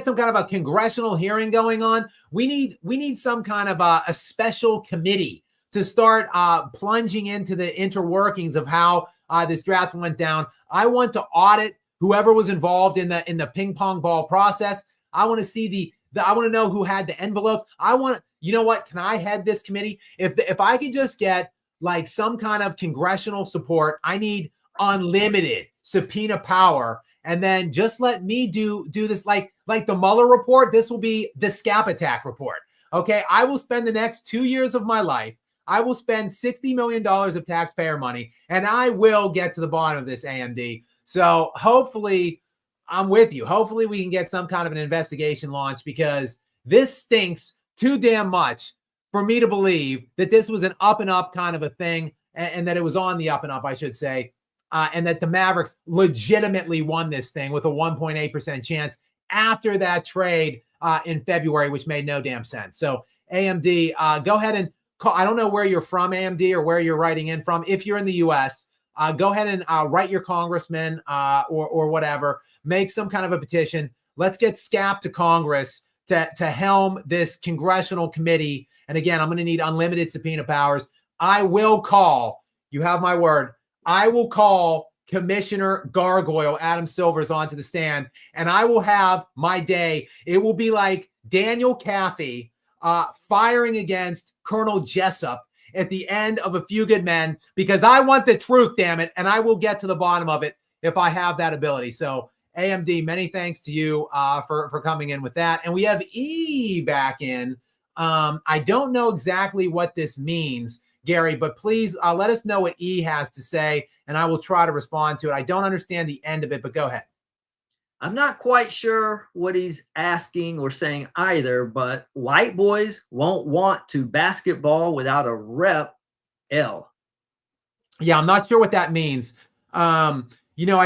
some kind of a congressional hearing going on? We need some kind of a special committee to start plunging into the interworkings of how this draft went down. I want to audit whoever was involved in the ping pong ball process. I want to see I want to know who had the envelopes. Can I head this committee? If I could just get like some kind of congressional support, I need unlimited subpoena power. And then just let me do this like the Mueller report. This will be the Skap attack report. Okay. I will spend the next 2 years of my life. I will spend $60 million of taxpayer money, and I will get to the bottom of this, AMD. So hopefully I'm with you. Hopefully we can get some kind of an investigation launched, because this stinks too damn much for me to believe that this was an up and up kind of a thing, and that it was on the up and up, I should say, and that the Mavericks legitimately won this thing with a 1.8% chance after that trade in February, which made no damn sense. So AMD, go ahead and call. I don't know where you're from, AMD, or where you're writing in from. If you're in the U.S., go ahead and write your congressman or whatever. Make some kind of a petition. Let's get Skap to Congress to helm this congressional committee. And again, I'm going to need unlimited subpoena powers. I will call, you have my word, I will call Commissioner Gargoyle, Adam Silvers, onto the stand, and I will have my day. It will be like Daniel Caffey firing against Colonel Jessup at the end of A Few Good Men, because I want the truth, damn it, and I will get to the bottom of it if I have that ability. So AMD, many thanks to you for coming in with that. And we have E back in. I don't know exactly what this means, Gary, but please let us know what E has to say, and I will try to respond to it. I don't understand the end of it, but go ahead. I'm not quite sure what he's asking or saying either, but white boys won't want to basketball without a rep L. Yeah, I'm not sure what that means. I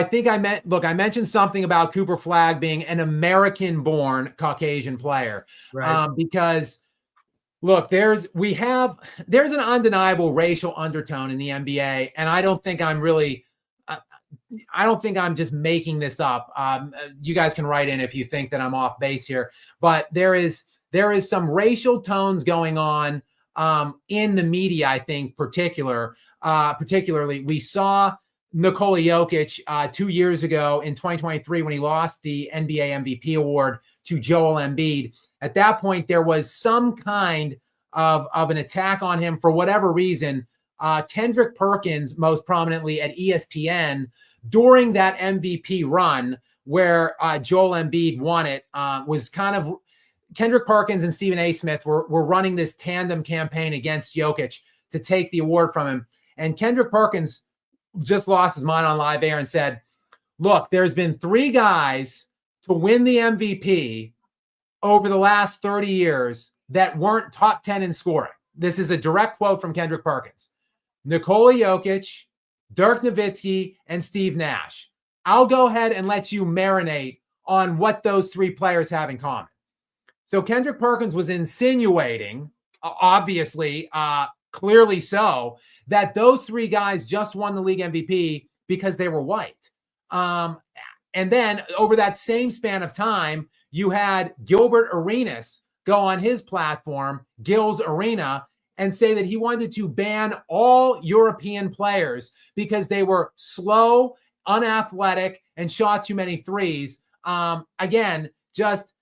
think I mentioned something about Cooper Flagg being an American-born Caucasian player. Right. Because look, there's an undeniable racial undertone in the NBA, and I don't think I'm just making this up. You guys can write in if you think that I'm off base here, but there is some racial tones going on in the media. I think particularly we saw Nikola Jokic 2 years ago in 2023 when he lost the NBA MVP award to Joel Embiid. At that point, there was some kind of an attack on him for whatever reason. Kendrick Perkins, most prominently at ESPN, during that MVP run where Joel Embiid won it, was kind of Kendrick Perkins and Stephen A. Smith were running this tandem campaign against Jokic to take the award from him. And Kendrick Perkins just lost his mind on live air and said, look, there's been 3 guys to win the MVP over the last 30 years that weren't top 10 in scoring. This is a direct quote from Kendrick Perkins. Nikola Jokic, Dirk Nowitzki, and Steve Nash. I'll go ahead and let you marinate on what those 3 players have in common. So Kendrick Perkins was insinuating, obviously, clearly so, that those 3 guys just won the league MVP because they were white. And then over that same span of time, you had Gilbert Arenas go on his platform, Gil's Arena, and say that he wanted to ban all European players because they were slow, unathletic, and shot too many threes. Again, just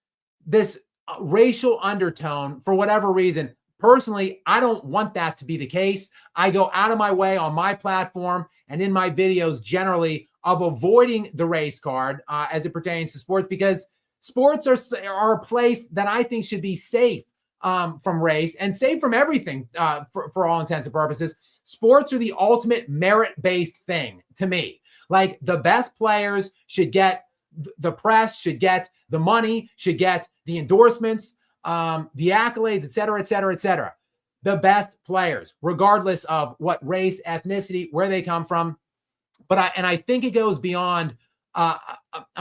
this racial undertone for whatever reason. Personally, I don't want that to be the case. I go out of my way on my platform and in my videos generally of avoiding the race card as it pertains to sports, because sports are a place that I think should be safe from race and safe from everything for all intents and purposes. Sports are the ultimate merit-based thing to me. Like, the best players should get the press, should get the money, should get the endorsements, the accolades, et cetera, et cetera, et cetera. The best players, regardless of what race, ethnicity, where they come from. But I think it goes beyond a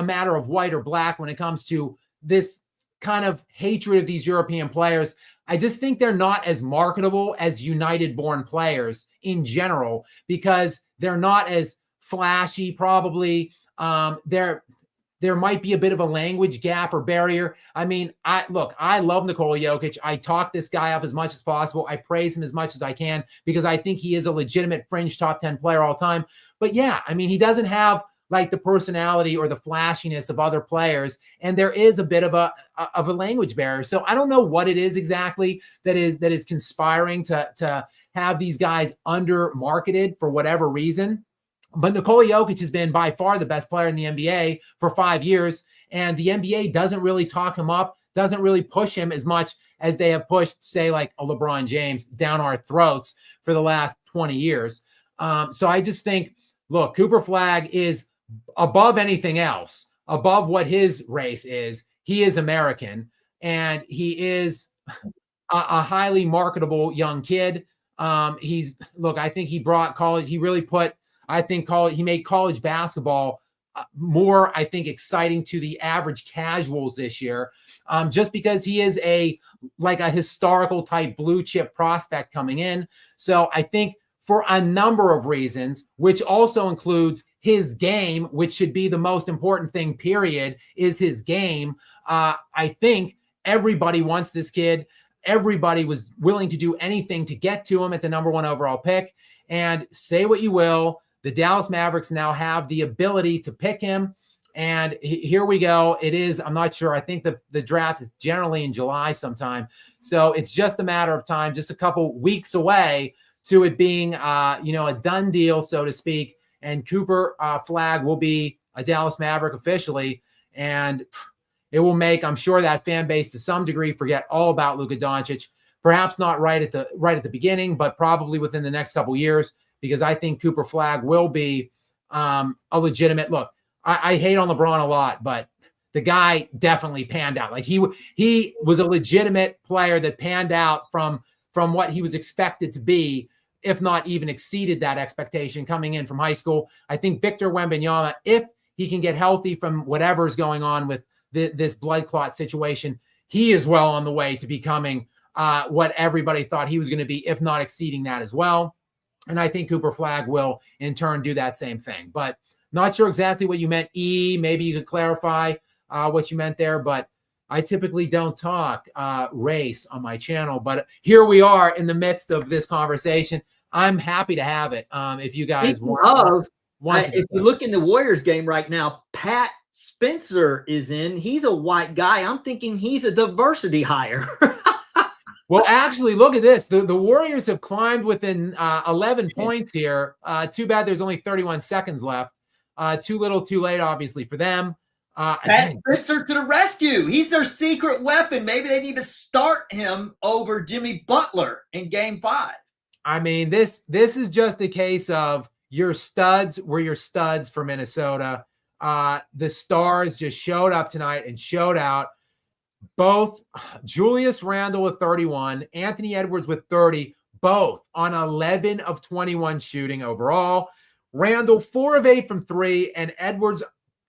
matter of white or black when it comes to this kind of hatred of these European players. I just think they're not as marketable as United-born players in general because they're not as flashy, probably. There might be a bit of a language gap or barrier. I mean, I love Nikola Jokic. I talk this guy up as much as possible. I praise him as much as I can because I think he is a legitimate fringe top 10 player all time. But yeah, I mean, he doesn't have like the personality or the flashiness of other players. And there is a bit of a language barrier. So I don't know what it is exactly that is conspiring to have these guys under marketed for whatever reason. But Nikola Jokic has been by far the best player in the NBA for 5 years, and the NBA doesn't really talk him up, doesn't really push him as much as they have pushed, say, like a LeBron James down our throats for the last 20 years. So I just think, look, Cooper Flagg is above anything else, above what his race is. He is American, and he is a highly marketable young kid. I think he brought college. He really put, he made college basketball more, I think, exciting to the average casuals this year, just because he is like a historical type blue chip prospect coming in. So I think for a number of reasons, which also includes his game, which should be the most important thing, period, is his game. I think everybody wants this kid. Everybody was willing to do anything to get to him at the number 1 overall pick. And say what you will, the Dallas Mavericks now have the ability to pick him. And here we go. It is, I'm not sure. I think the draft is generally in July sometime. So it's just a matter of time, just a couple weeks away to it being, a done deal, so to speak. And Cooper Flagg will be a Dallas Maverick officially. And it will make, I'm sure, that fan base to some degree forget all about Luka Doncic. Perhaps not right at the beginning, but probably within the next couple years, because I think Cooper Flagg will be a legitimate look. I hate on LeBron a lot, but the guy definitely panned out. Like he was a legitimate player that panned out from what he was expected to be, if not even exceeded that expectation coming in from high school. I think Victor Wembanyama, if he can get healthy from whatever's going on with this blood clot situation, he is well on the way to becoming what everybody thought he was going to be, if not exceeding that as well. And I think Cooper Flagg will in turn do that same thing. But not sure exactly what you meant, E. Maybe you could clarify what you meant there. But I typically don't talk race on my channel. But here we are in the midst of this conversation. I'm happy to have it. If you guys want. If you look in the Warriors game right now, Pat Spencer is in. He's a white guy. I'm thinking he's a diversity hire. Well, actually, look at this. The Warriors have climbed within 11 points here. Too bad there's only 31 seconds left. Too little, too late, obviously, for them. Pat Spencer to the rescue. He's their secret weapon. Maybe they need to start him over Jimmy Butler in Game 5. I mean, this is just a case of your studs were your studs for Minnesota. The stars just showed up tonight and showed out. Both Julius Randle with 31, Anthony Edwards with 30, both on 11 of 21 shooting overall. Randle 4 of 8 from 3, and Edwards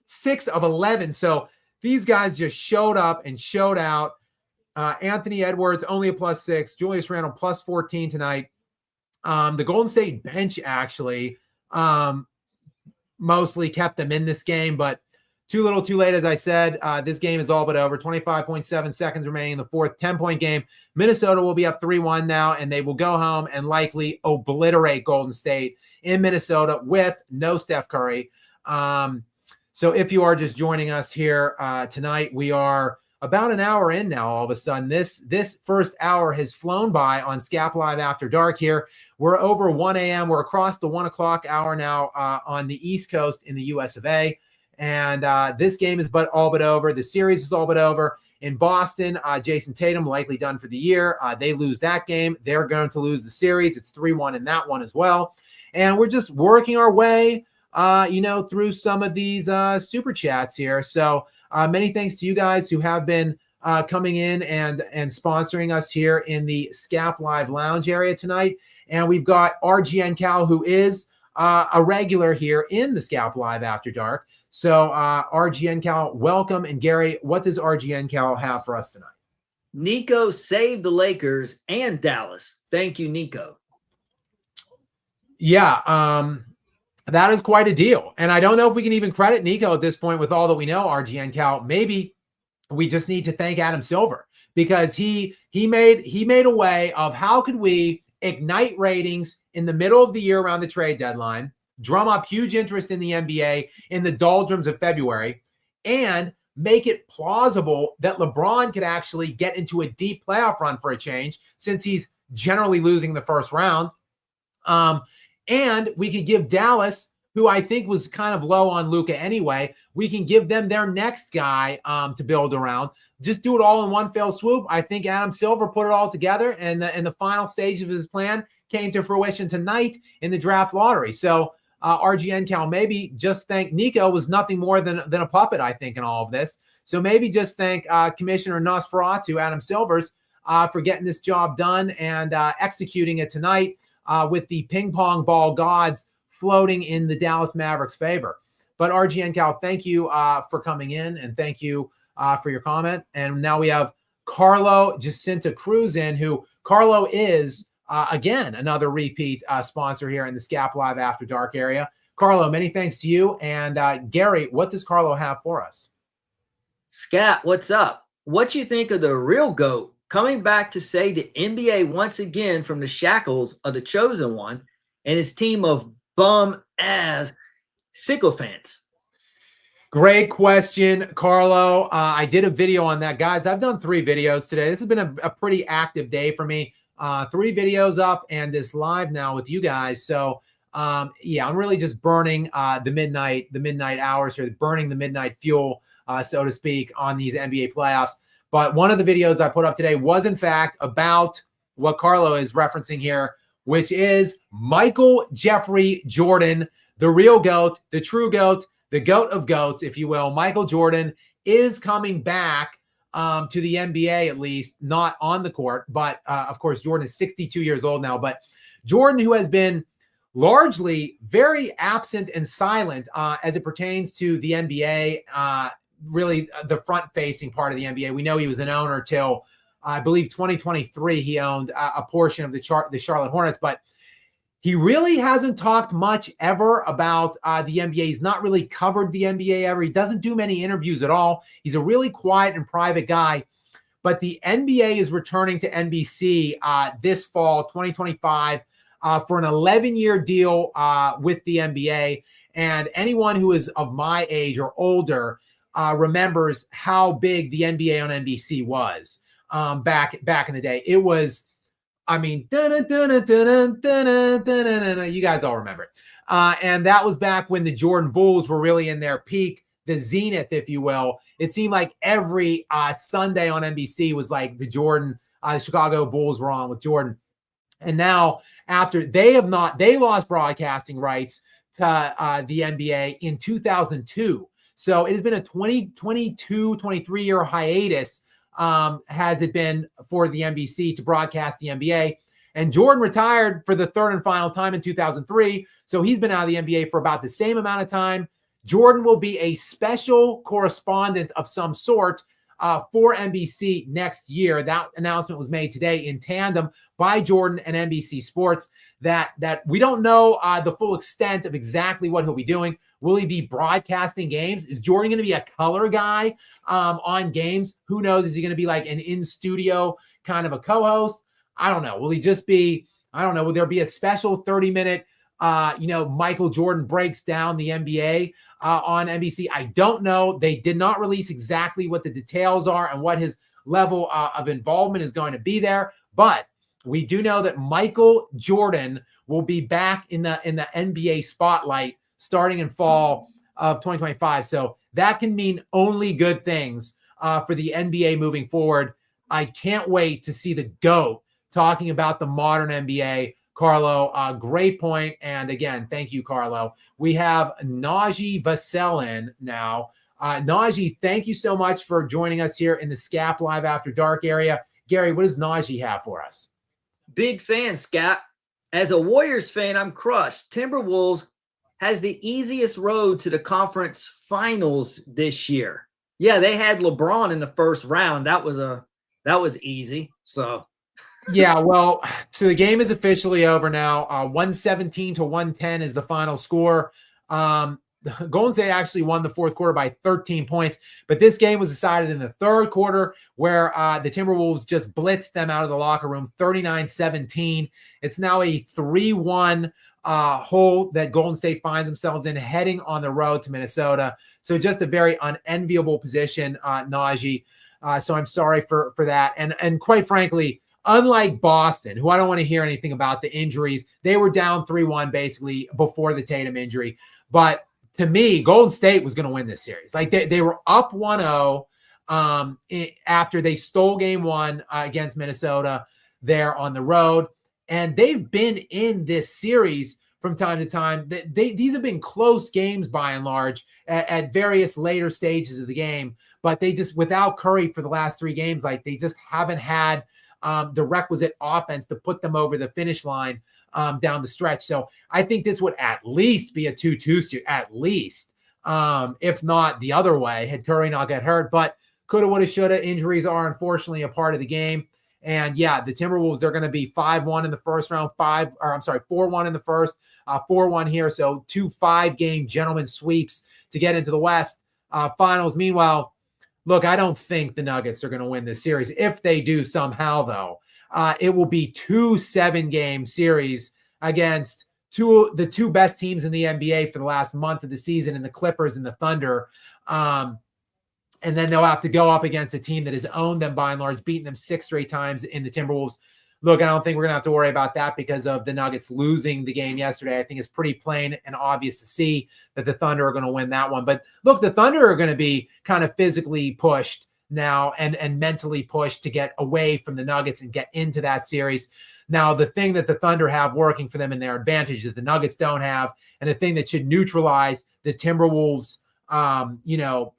6 of 11. So these guys just showed up and showed out. Anthony Edwards only a +6, Julius Randle +14 tonight. The Golden State bench actually mostly kept them in this game, but too little, too late, as I said. This game is all but over. 25.7 seconds remaining in the fourth, 10-point game. Minnesota will be up 3-1 now, and they will go home and likely obliterate Golden State in Minnesota with no Steph Curry. So if you are just joining us here tonight, we are about an hour in now. All of a sudden, this first hour has flown by on Skap Live After Dark here. We're over 1 a.m. We're across the 1 o'clock hour now on the East Coast in the US of A. And this game is all but over. The series is all but over. In Boston, Jason Tatum likely done for the year. They lose that game. They're going to lose the series. It's 3-1 in that one as well. And we're just working our way, through some of these super chats here. So many thanks to you guys who have been coming in and sponsoring us here in the Skap Live Lounge area tonight. And we've got RGN Cal, who is a regular here in the Skap Live After Dark. So RGN Cal, welcome. And Gary, what does RGN Cal have for us tonight? Nico saved the Lakers and Dallas. Thank you, Nico. Yeah, that is quite a deal. And I don't know if we can even credit Nico at this point with all that we know, RGN Cal. Maybe we just need to thank Adam Silver, because he made a way of how could we ignite ratings in the middle of the year around the trade deadline, drum up huge interest in the NBA in the doldrums of February, and make it plausible that LeBron could actually get into a deep playoff run for a change, since he's generally losing the first round. And we could give Dallas, who I think was kind of low on Luka anyway, we can give them their next guy to build around. Just do it all in one fell swoop. I think Adam Silver put it all together, and the final stage of his plan came to fruition tonight in the draft lottery. So RGN Cal, maybe just thank Nico was nothing more than a puppet, I think, in all of this. So maybe just thank Commissioner Nosferatu, Adam Silvers, for getting this job done and executing it tonight with the ping pong ball gods floating in the Dallas Mavericks' favor. But RGN Cal, thank you for coming in, and thank you for your comment. And now we have Carlo Jacinta Cruz in, who Carlo is, again, another repeat sponsor here in the Skap Live After Dark area. Carlo, many thanks to you. And Gary, what does Carlo have for us? Skap, what's up? What you think of the real GOAT coming back to save the NBA once again from the shackles of the chosen one and his team of bum-ass sycophants? Great question, Carlo. I did a video on that. Guys, I've done 3 videos today. This has been a pretty active day for me. 3 videos up and this live now with you guys. So, yeah, I'm really just burning the midnight hours here, burning the midnight fuel, so to speak, on these NBA playoffs. But one of the videos I put up today was, in fact, about what Carlo is referencing here, which is Michael Jeffrey Jordan, the real GOAT, the true GOAT, the GOAT of GOATs, if you will. Michael Jordan is coming back to the NBA, at least, not on the court. But, of course, Jordan is 62 years old now. But Jordan, who has been largely very absent and silent as it pertains to the NBA, really the front-facing part of the NBA. We know he was an owner till, I believe, 2023. He owned a portion of the Charlotte Hornets, but he really hasn't talked much ever about the NBA. He's not really covered the NBA ever. He doesn't do many interviews at all. He's a really quiet and private guy. But the NBA is returning to NBC this fall, 2025, for an 11-year deal with the NBA. And anyone who is of my age or older remembers how big the NBA on NBC was back in the day. It was, I mean, you guys all remember it. And that was back when the Jordan Bulls were really in their peak, the zenith, if you will. It seemed like every Sunday on NBC was like the Chicago Bulls were on with Jordan. And now, after they lost broadcasting rights to the NBA in 2002. So it has been a 23-year hiatus, has it been, for the NBC to broadcast the NBA. And Jordan retired for the 3rd and final time in 2003. So he's been out of the NBA for about the same amount of time. Jordan will be a special correspondent of some sort for NBC next year. That announcement was made today in tandem by Jordan and NBC Sports, that we don't know the full extent of exactly what he'll be doing. Will he be broadcasting games? Is Jordan going to be a color guy on games? Who knows? Is he going to be like an in-studio kind of a co-host? I don't know. Will he just be, I don't know, will there be a special 30-minute, Michael Jordan breaks down the NBA on NBC? I don't know. They did not release exactly what the details are and what his level of involvement is going to be there. But we do know that Michael Jordan will be back in the NBA spotlight starting in fall of 2025. So that can mean only good things for the NBA moving forward. I can't wait to see the GOAT talking about the modern NBA. Carlo, great point. And again, thank you, Carlo. We have Najee Vassellin now. Najee, thank you so much for joining us here in the Skap Live After Dark area. Gary, what does Najee have for us? Big fan, Skap. As a Warriors fan, I'm crushed. Timberwolves has the easiest road to the conference finals this year. Yeah, they had LeBron in the first round. That was easy. So yeah, well, so the game is officially over now. 117-110 is the final score. Golden State actually won the fourth quarter by 13 points, but this game was decided in the third quarter, where the Timberwolves just blitzed them out of the locker room, 39-17. It's now a 3-1 hole that Golden State finds themselves in, heading on the road to Minnesota. So just a very unenviable position, Najee. So I'm sorry for that. And quite frankly, unlike Boston, who I don't want to hear anything about the injuries, they were down 3-1 basically before the Tatum injury. But to me, Golden State was going to win this series. Like they were up 1-0 after they stole game 1 against Minnesota there on the road. And they've been in this series from time to time. These have been close games by and large at various later stages of the game. But they just, without Curry for the last 3 games, like they just haven't had the requisite offense to put them over the finish line down the stretch. So I think this would at least be a 2-2 series, at least. if not the other way, had Curry not get hurt. But coulda, woulda, shoulda. Injuries are unfortunately a part of the game. And yeah, the Timberwolves are going to be 5-1 in the first round, 4-1 in the first, 4-1 here. So 2 5-game gentlemen sweeps to get into the West finals. Meanwhile, look, I don't think the Nuggets are going to win this series. If they do somehow, though, it will be 2 7-game series against the two best teams in the NBA for the last month of the season, in the Clippers and the Thunder. And then they'll have to go up against a team that has owned them by and large, beaten them 6 straight times in the Timberwolves. Look, I don't think we're going to have to worry about that because of the Nuggets losing the game yesterday. I think it's pretty plain and obvious to see that the Thunder are going to win that one. But look, the Thunder are going to be kind of physically pushed now and mentally pushed to get away from the Nuggets and get into that series. Now, the thing that the Thunder have working for them in their advantage that the Nuggets don't have, and the thing that should neutralize the Timberwolves,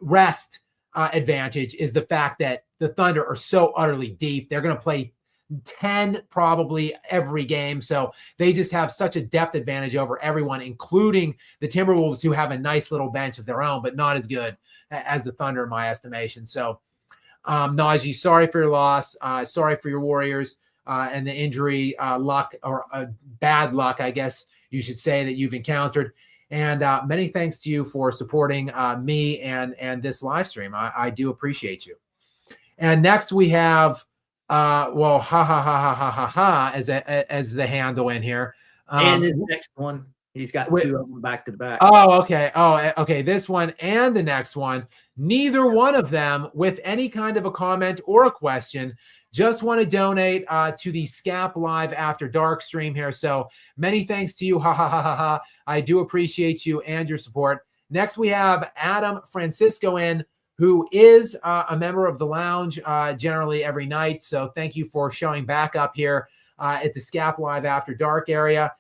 rest advantage, is the fact that the Thunder are so utterly deep. They're going to play 10 probably every game. So they just have such a depth advantage over everyone, including the Timberwolves, who have a nice little bench of their own, but not as good as the Thunder in my estimation. So Najee, sorry for your loss. Sorry for your Warriors and the injury luck, or bad luck, I guess you should say, that you've encountered. And many thanks to you for supporting me and this live stream. I do appreciate you. And next we have, as the handle in here. And his next one, he's got 2 of them back to back. Oh, okay. Okay. This one and the next one, neither one of them with any kind of a comment or a question. Just want to donate to the Skap Live After Dark stream here. So many thanks to you. I do appreciate you and your support. Next, we have Adam Francisco in, who is a member of the lounge generally every night. So thank you for showing back up here at the Skap Live After Dark area.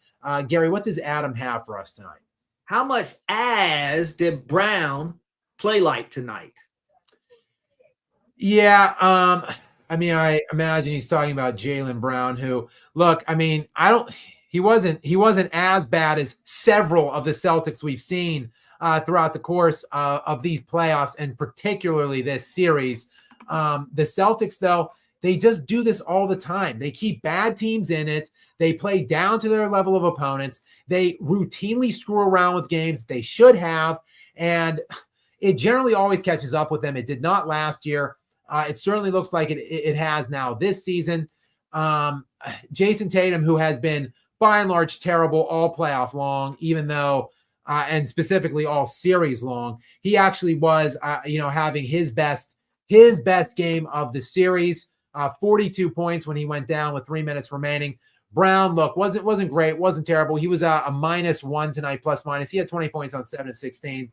Gary, what does Adam have for us tonight? How much ass did Brown play like tonight? Yeah, I mean, I imagine he's talking about Jaylen Brown, who, look, I mean, he wasn't as bad as several of the Celtics we've seen throughout the course of these playoffs, and particularly this series. The Celtics, though, they just do this all the time. They keep bad teams in it. They play down to their level of opponents. They routinely screw around with games they should have, and it generally always catches up with them. It did not last year. It certainly looks like it has now this season. Jason Tatum, who has been by and large terrible all playoff long, even though, and specifically all series long, he actually was, having his best game of the series. 42 points when he went down with 3 minutes remaining. Brown, look, wasn't great, wasn't terrible. He was a -1 tonight, plus minus. He had 20 points on 7 of 16.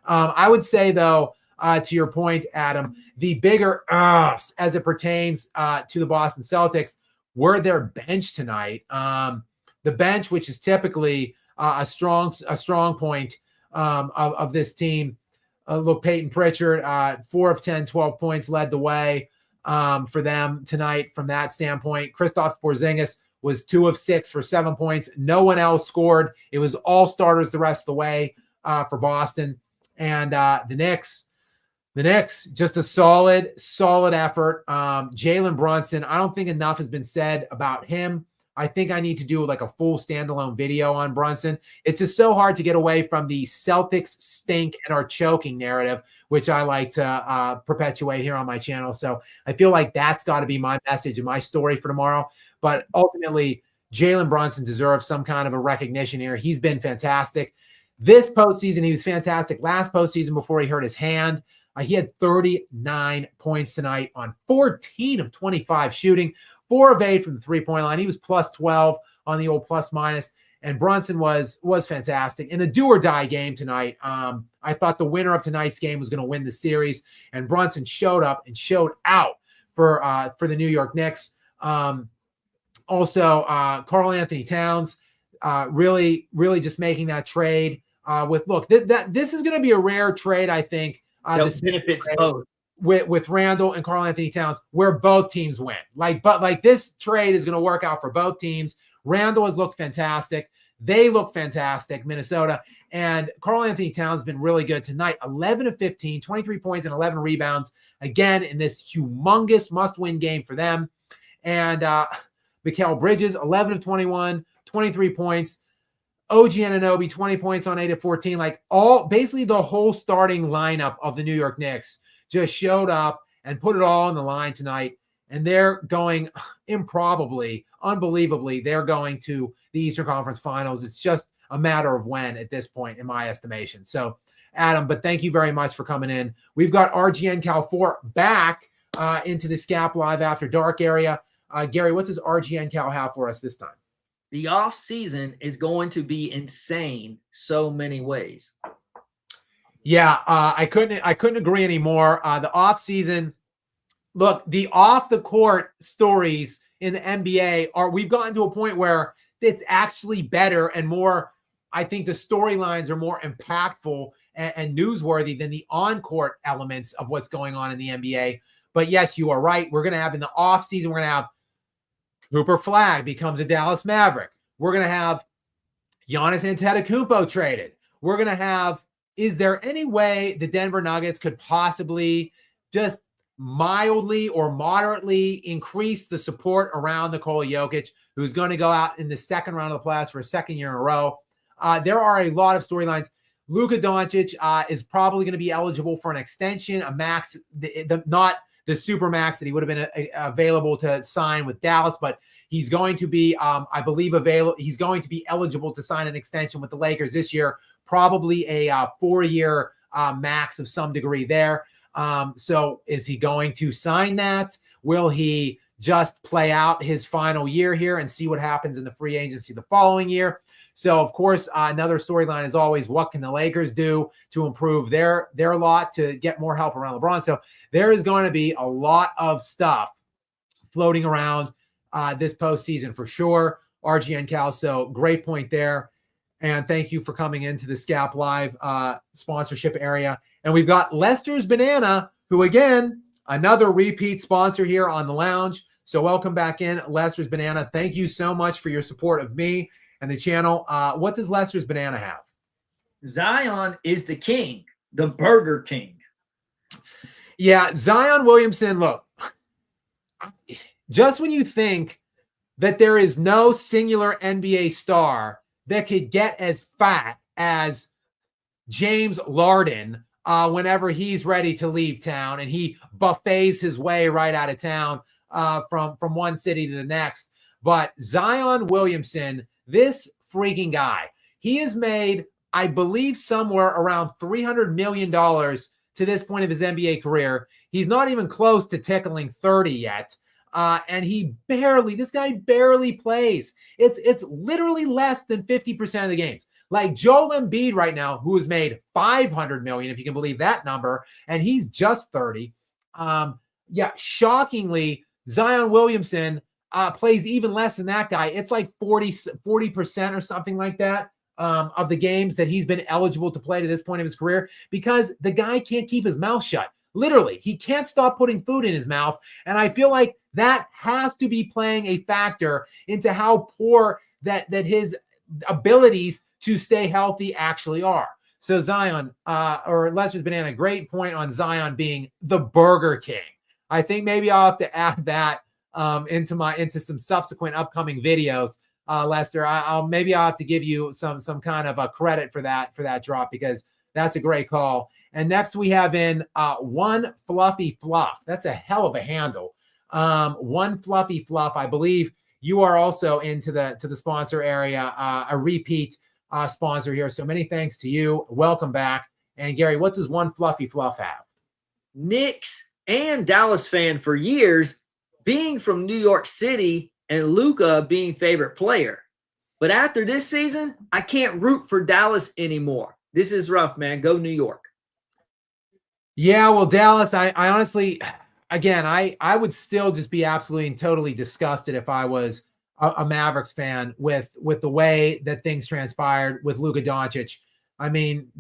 I would say, though, to your point, Adam, the bigger as it pertains to the Boston Celtics were their bench tonight. The bench, which is typically a strong point of this team. Look, Peyton Pritchard, 4 of 10, 12 points, led the way for them tonight from that standpoint. Kristaps Porzingis was 2 of 6 for 7 points. No one else scored. It was all starters the rest of the way for Boston. And the Knicks, just a solid effort. Jalen Brunson, I don't think enough has been said about him. I think I need to do like a full standalone video on Brunson. It's just so hard to get away from the Celtics stink and are choking narrative, which I like to perpetuate here on my channel. So I feel like that's got to be my message and my story for tomorrow. But ultimately, Jalen Brunson deserves some kind of a recognition here. He's been fantastic. This postseason, he was fantastic. Last postseason, before he hurt his hand, he had 39 points tonight on 14 of 25 shooting, 4 of 8 from the three-point line. He was plus 12 on the old plus minus, and Brunson was fantastic. In a do-or-die game tonight, I thought the winner of tonight's game was going to win the series, and Brunson showed up and showed out for the New York Knicks. Also, Karl Anthony Towns really just making that trade this is going to be a rare trade, I think. This benefits both. With Randall and Karl Anthony Towns, where both teams win. But this trade is going to work out for both teams. Randall has looked fantastic. They look fantastic, Minnesota. And Karl Anthony Towns has been really good tonight. 11 of 15, 23 points and 11 rebounds. Again, in this humongous must-win game for them. And Mikal Bridges, 11 of 21, 23 points. OG Anunoby, 20 points on 8 of 14. Like basically the whole starting lineup of the New York Knicks just showed up and put it all on the line tonight. And they're going improbably, unbelievably, they're going to the Eastern Conference Finals. It's just a matter of when at this point, in my estimation. So, Adam, but thank you very much for coming in. We've got RGN Cal 4 back into the Skap Live After Dark area. Gary, what does RGN Cal have for us this time? The off season is going to be insane so many ways. Yeah, I couldn't agree anymore. The off season, look, the off the court stories in the NBA we've gotten to a point where it's actually better and more. I think the storylines are more impactful and newsworthy than the on-court elements of what's going on in the NBA. But yes, you are right. We're going to have in the off season, we're going to have Cooper Flag becomes a Dallas Maverick. We're going to have Giannis Antetokounmpo traded. We're going to have, is there any way the Denver Nuggets could possibly just mildly or moderately increase the support around Nikola Jokic, who's going to go out in the second round of the playoffs for a second year in a row? There are a lot of storylines. Luka Doncic is probably going to be eligible for an extension, a max, not the super max that he would have been available to sign with Dallas, but he's going to be, I believe, he's going to be eligible to sign an extension with the Lakers this year, probably a 4-year max of some degree there. So is he going to sign that? Will he just play out his final year here and see what happens in the free agency the following year? So, of course, another storyline is always what can the Lakers do to improve their lot to get more help around LeBron. So there is going to be a lot of stuff floating around this postseason for sure. RGN Cal, so great point there. And thank you for coming into the Skap Live sponsorship area. And we've got Lester's Banana, who, again, another repeat sponsor here on the lounge. So welcome back in, Lester's Banana. Thank you so much for your support of me and the channel. What does Lester's Banana have? Zion is the king, the Burger King. Yeah, Zion Williamson, look, just when you think that there is no singular NBA star that could get as fat as James Larden whenever he's ready to leave town and he buffets his way right out of town from one city to the next. But Zion Williamson, this freaking guy, he has made, I believe, somewhere around $300 million to this point of his NBA career. He's not even close to tickling 30 yet. And this guy barely plays. It's literally less than 50% of the games. Like Joel Embiid right now, who has made $500 million, if you can believe that number, and he's just 30. Shockingly, Zion Williamson plays even less than that guy. It's like 40% or something like that of the games that he's been eligible to play to this point of his career, because the guy can't keep his mouth shut. Literally, he can't stop putting food in his mouth. And I feel like that has to be playing a factor into how poor that his abilities to stay healthy actually are. So Zion, or Lester's Banana, great point on Zion being the Burger King. I think maybe I'll have to add that into some subsequent upcoming videos, Lester. I'll have to give you some kind of a credit for that drop, because that's a great call. And next we have in One Fluffy Fluff. That's a hell of a handle. One Fluffy Fluff. I believe you are also into the sponsor area, a repeat sponsor here. So many thanks to you. Welcome back. And Gary, what does One Fluffy Fluff have? Knicks and Dallas fan for years, being from New York City and Luka being favorite player. But after this season, I can't root for Dallas anymore. This is rough, man. Go New York. Yeah, well, Dallas, I honestly, again, I would still just be absolutely and totally disgusted if I was a Mavericks fan with the way that things transpired with Luka Doncic. I mean,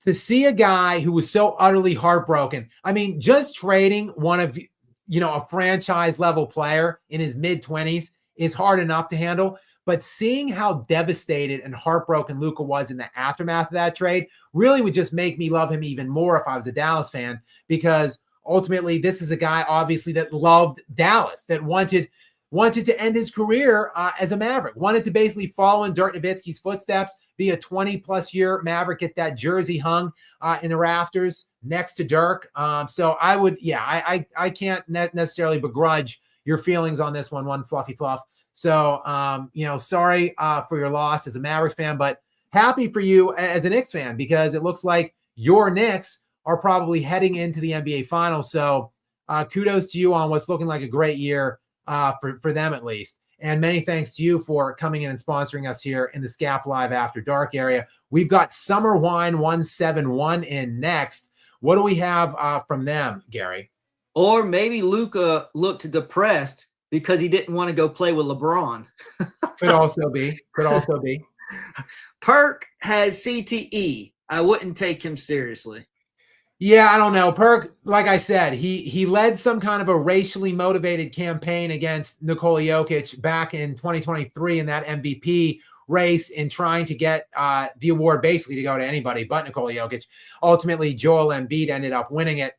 to see a guy who was so utterly heartbroken, I mean, just trading one of, a franchise level player in his mid-20s is hard enough to handle. But seeing how devastated and heartbroken Luka was in the aftermath of that trade really would just make me love him even more if I was a Dallas fan, because ultimately this is a guy obviously that loved Dallas, that wanted to end his career as a Maverick, wanted to basically follow in Dirk Nowitzki's footsteps, be a 20-plus year Maverick, get that jersey hung in the rafters next to Dirk. So I would, I can't necessarily begrudge your feelings on this one fluffy fluff. So, sorry for your loss as a Mavericks fan, but happy for you as a Knicks fan, because it looks like your Knicks are probably heading into the NBA Finals. So kudos to you on what's looking like a great year for them at least. And many thanks to you for coming in and sponsoring us here in the Skap Live After Dark area. We've got Summer Wine 171 in next. What do we have from them, Gary? Or maybe Luka looked depressed because he didn't want to go play with LeBron. Could also be. Perk has CTE. I wouldn't take him seriously. Yeah, I don't know. Perk, like I said, he led some kind of a racially motivated campaign against Nikola Jokic back in 2023 in that MVP race, in trying to get the award basically to go to anybody but Nikola Jokic. Ultimately, Joel Embiid ended up winning it.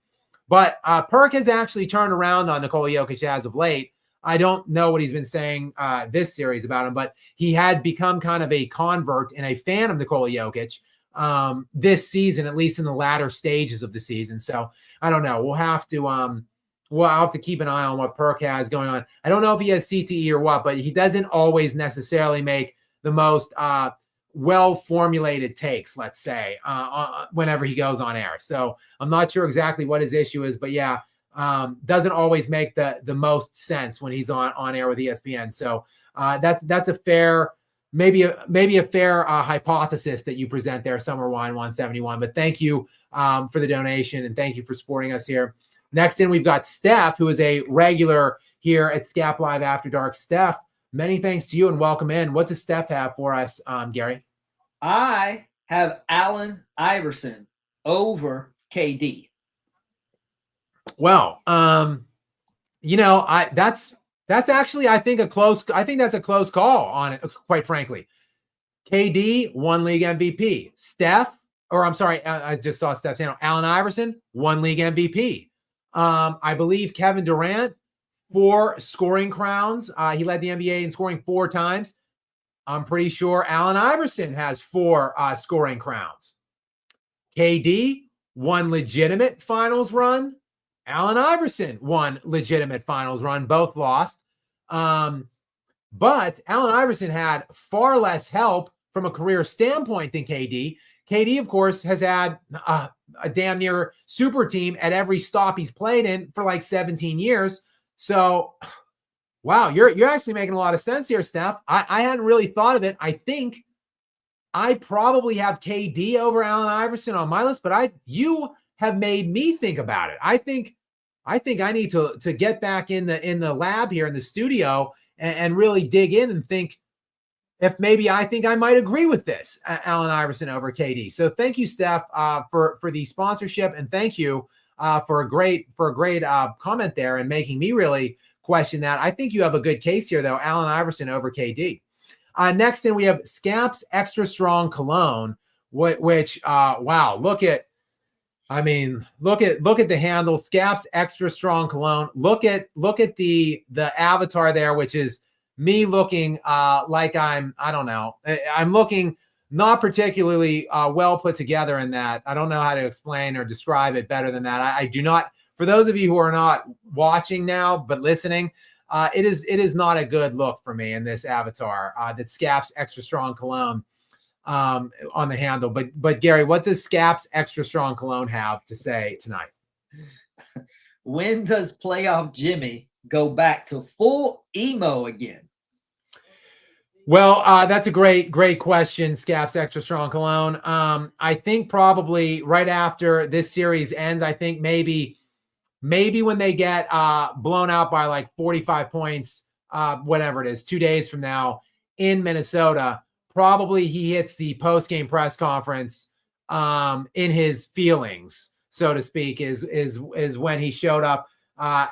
But Perk has actually turned around on Nikola Jokic as of late. I don't know what he's been saying this series about him, but he had become kind of a convert and a fan of Nikola Jokic this season, at least in the latter stages of the season. So I don't know. We'll have to keep an eye on what Perk has going on. I don't know if he has CTE or what, but he doesn't always necessarily make the most well-formulated takes, let's say, whenever he goes on air. So I'm not sure exactly what his issue is, but yeah, doesn't always make the most sense when he's on air with ESPN. So that's a fair, maybe a fair hypothesis that you present there, Summer Wine 171. But thank you for the donation, and thank you for supporting us here. Next in, we've got Steph, who is a regular here at Skap Live After Dark. Steph, many thanks to you and welcome in. What does Steph have for us, Gary? I have Allen Iverson over KD. Well, that's actually, I think that's a close call on it, quite frankly. KD, one league MVP. I just saw Steph saying Allen Iverson, one league MVP. I believe Kevin Durant, 4 scoring crowns. He led the NBA in scoring 4 times. I'm pretty sure Allen Iverson has 4 scoring crowns. KD, 1 legitimate finals run. Allen Iverson, 1 legitimate finals run, both lost. But Allen Iverson had far less help from a career standpoint than KD. KD, of course, has had a damn near super team at every stop he's played in for like 17 years. So, wow, you're actually making a lot of sense here, Steph. I hadn't really thought of it. I think I probably have KD over Allen Iverson on my list, but you have made me think about it. I think I need to get back in the lab here in the studio and really dig in and think if maybe I think I might agree with this, Allen Iverson over KD. So thank you, Steph, for the sponsorship, and thank you for a great comment there and making me really question that. I think you have a good case here, though, Allen Iverson over KD. Next in, we have Skap's Extra Strong Cologne, which wow, look at the handle, Skap's Extra Strong Cologne. Look at the avatar there, which is me looking like I'm looking not particularly well put together in that. I don't know how to explain or describe it better than that. I do not, for those of you who are not watching now but listening, it is not a good look for me in this avatar, that Skap's Extra Strong Cologne on the handle. But Gary, what does Skap's Extra Strong Cologne have to say tonight? When does playoff Jimmy go back to full emo again? Well, that's a great question, Skap's Extra Strong Cologne. I think probably right after this series ends. I think maybe when they get blown out by like 45 points, whatever it is, 2 days from now in Minnesota, probably he hits the post-game press conference in his feelings, so to speak, is when he showed up. I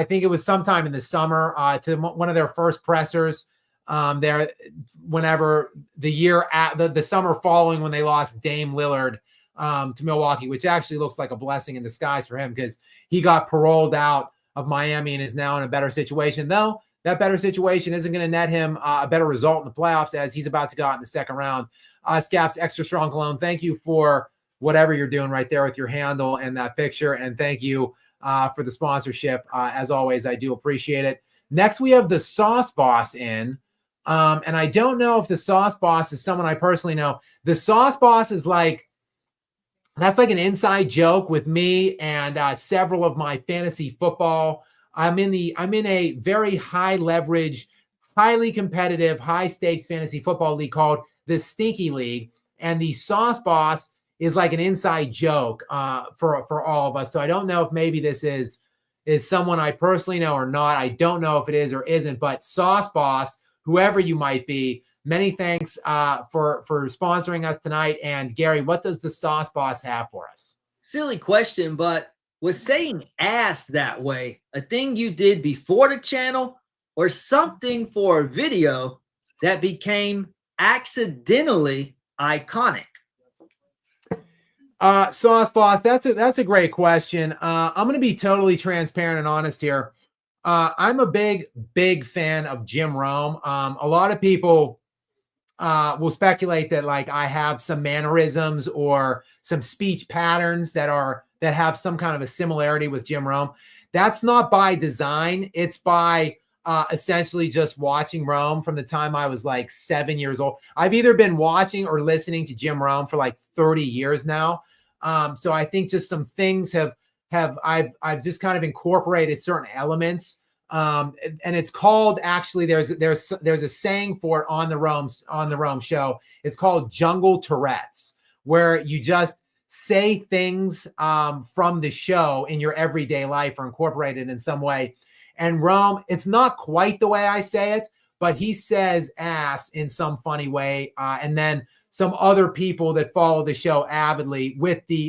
think it was sometime in the summer to one of their first pressers there whenever the year at the summer following when they lost Dame Lillard to Milwaukee, which actually looks like a blessing in disguise for him because he got paroled out of Miami and is now in a better situation, though that better situation isn't going to net him a better result in the playoffs as he's about to go out in the second round. Skap's Extra Strong Cologne, thank you for whatever you're doing right there with your handle and that picture, and thank you for the sponsorship. As always, I do appreciate it. Next, we have the Sauce Boss in. And I don't know if the Sauce Boss is someone I personally know. The Sauce Boss is that's like an inside joke with me and several of my fantasy football. I'm in a very high leverage, highly competitive, high stakes fantasy football league called the Stinky League. And the Sauce Boss is like an inside joke for all of us. So I don't know if maybe this is someone I personally know or not. I don't know if it is or isn't, but Sauce Boss, whoever you might be, many thanks for sponsoring us tonight. And Gary, what does the Sauce Boss have for us? Silly question, but was saying ass that way a thing you did before the channel or something for a video that became accidentally iconic? Sauce Boss, that's a great question. I'm going to be totally transparent and honest here. I'm a big fan of Jim Rome. A lot of people will speculate that like I have some mannerisms or some speech patterns that have some kind of a similarity with Jim Rome. That's not by design. It's by essentially just watching Rome from the time I was like 7 years old. I've either been watching or listening to Jim Rome for like 30 years now. So I think just some things I've just kind of incorporated certain elements. And it's called, actually, there's a saying for it on the Rome show. It's called Jungle Tourette's, where you just say things from the show in your everyday life or incorporate it in some way. And Rome, it's not quite the way I say it, but he says ass in some funny way. And then some other people that follow the show avidly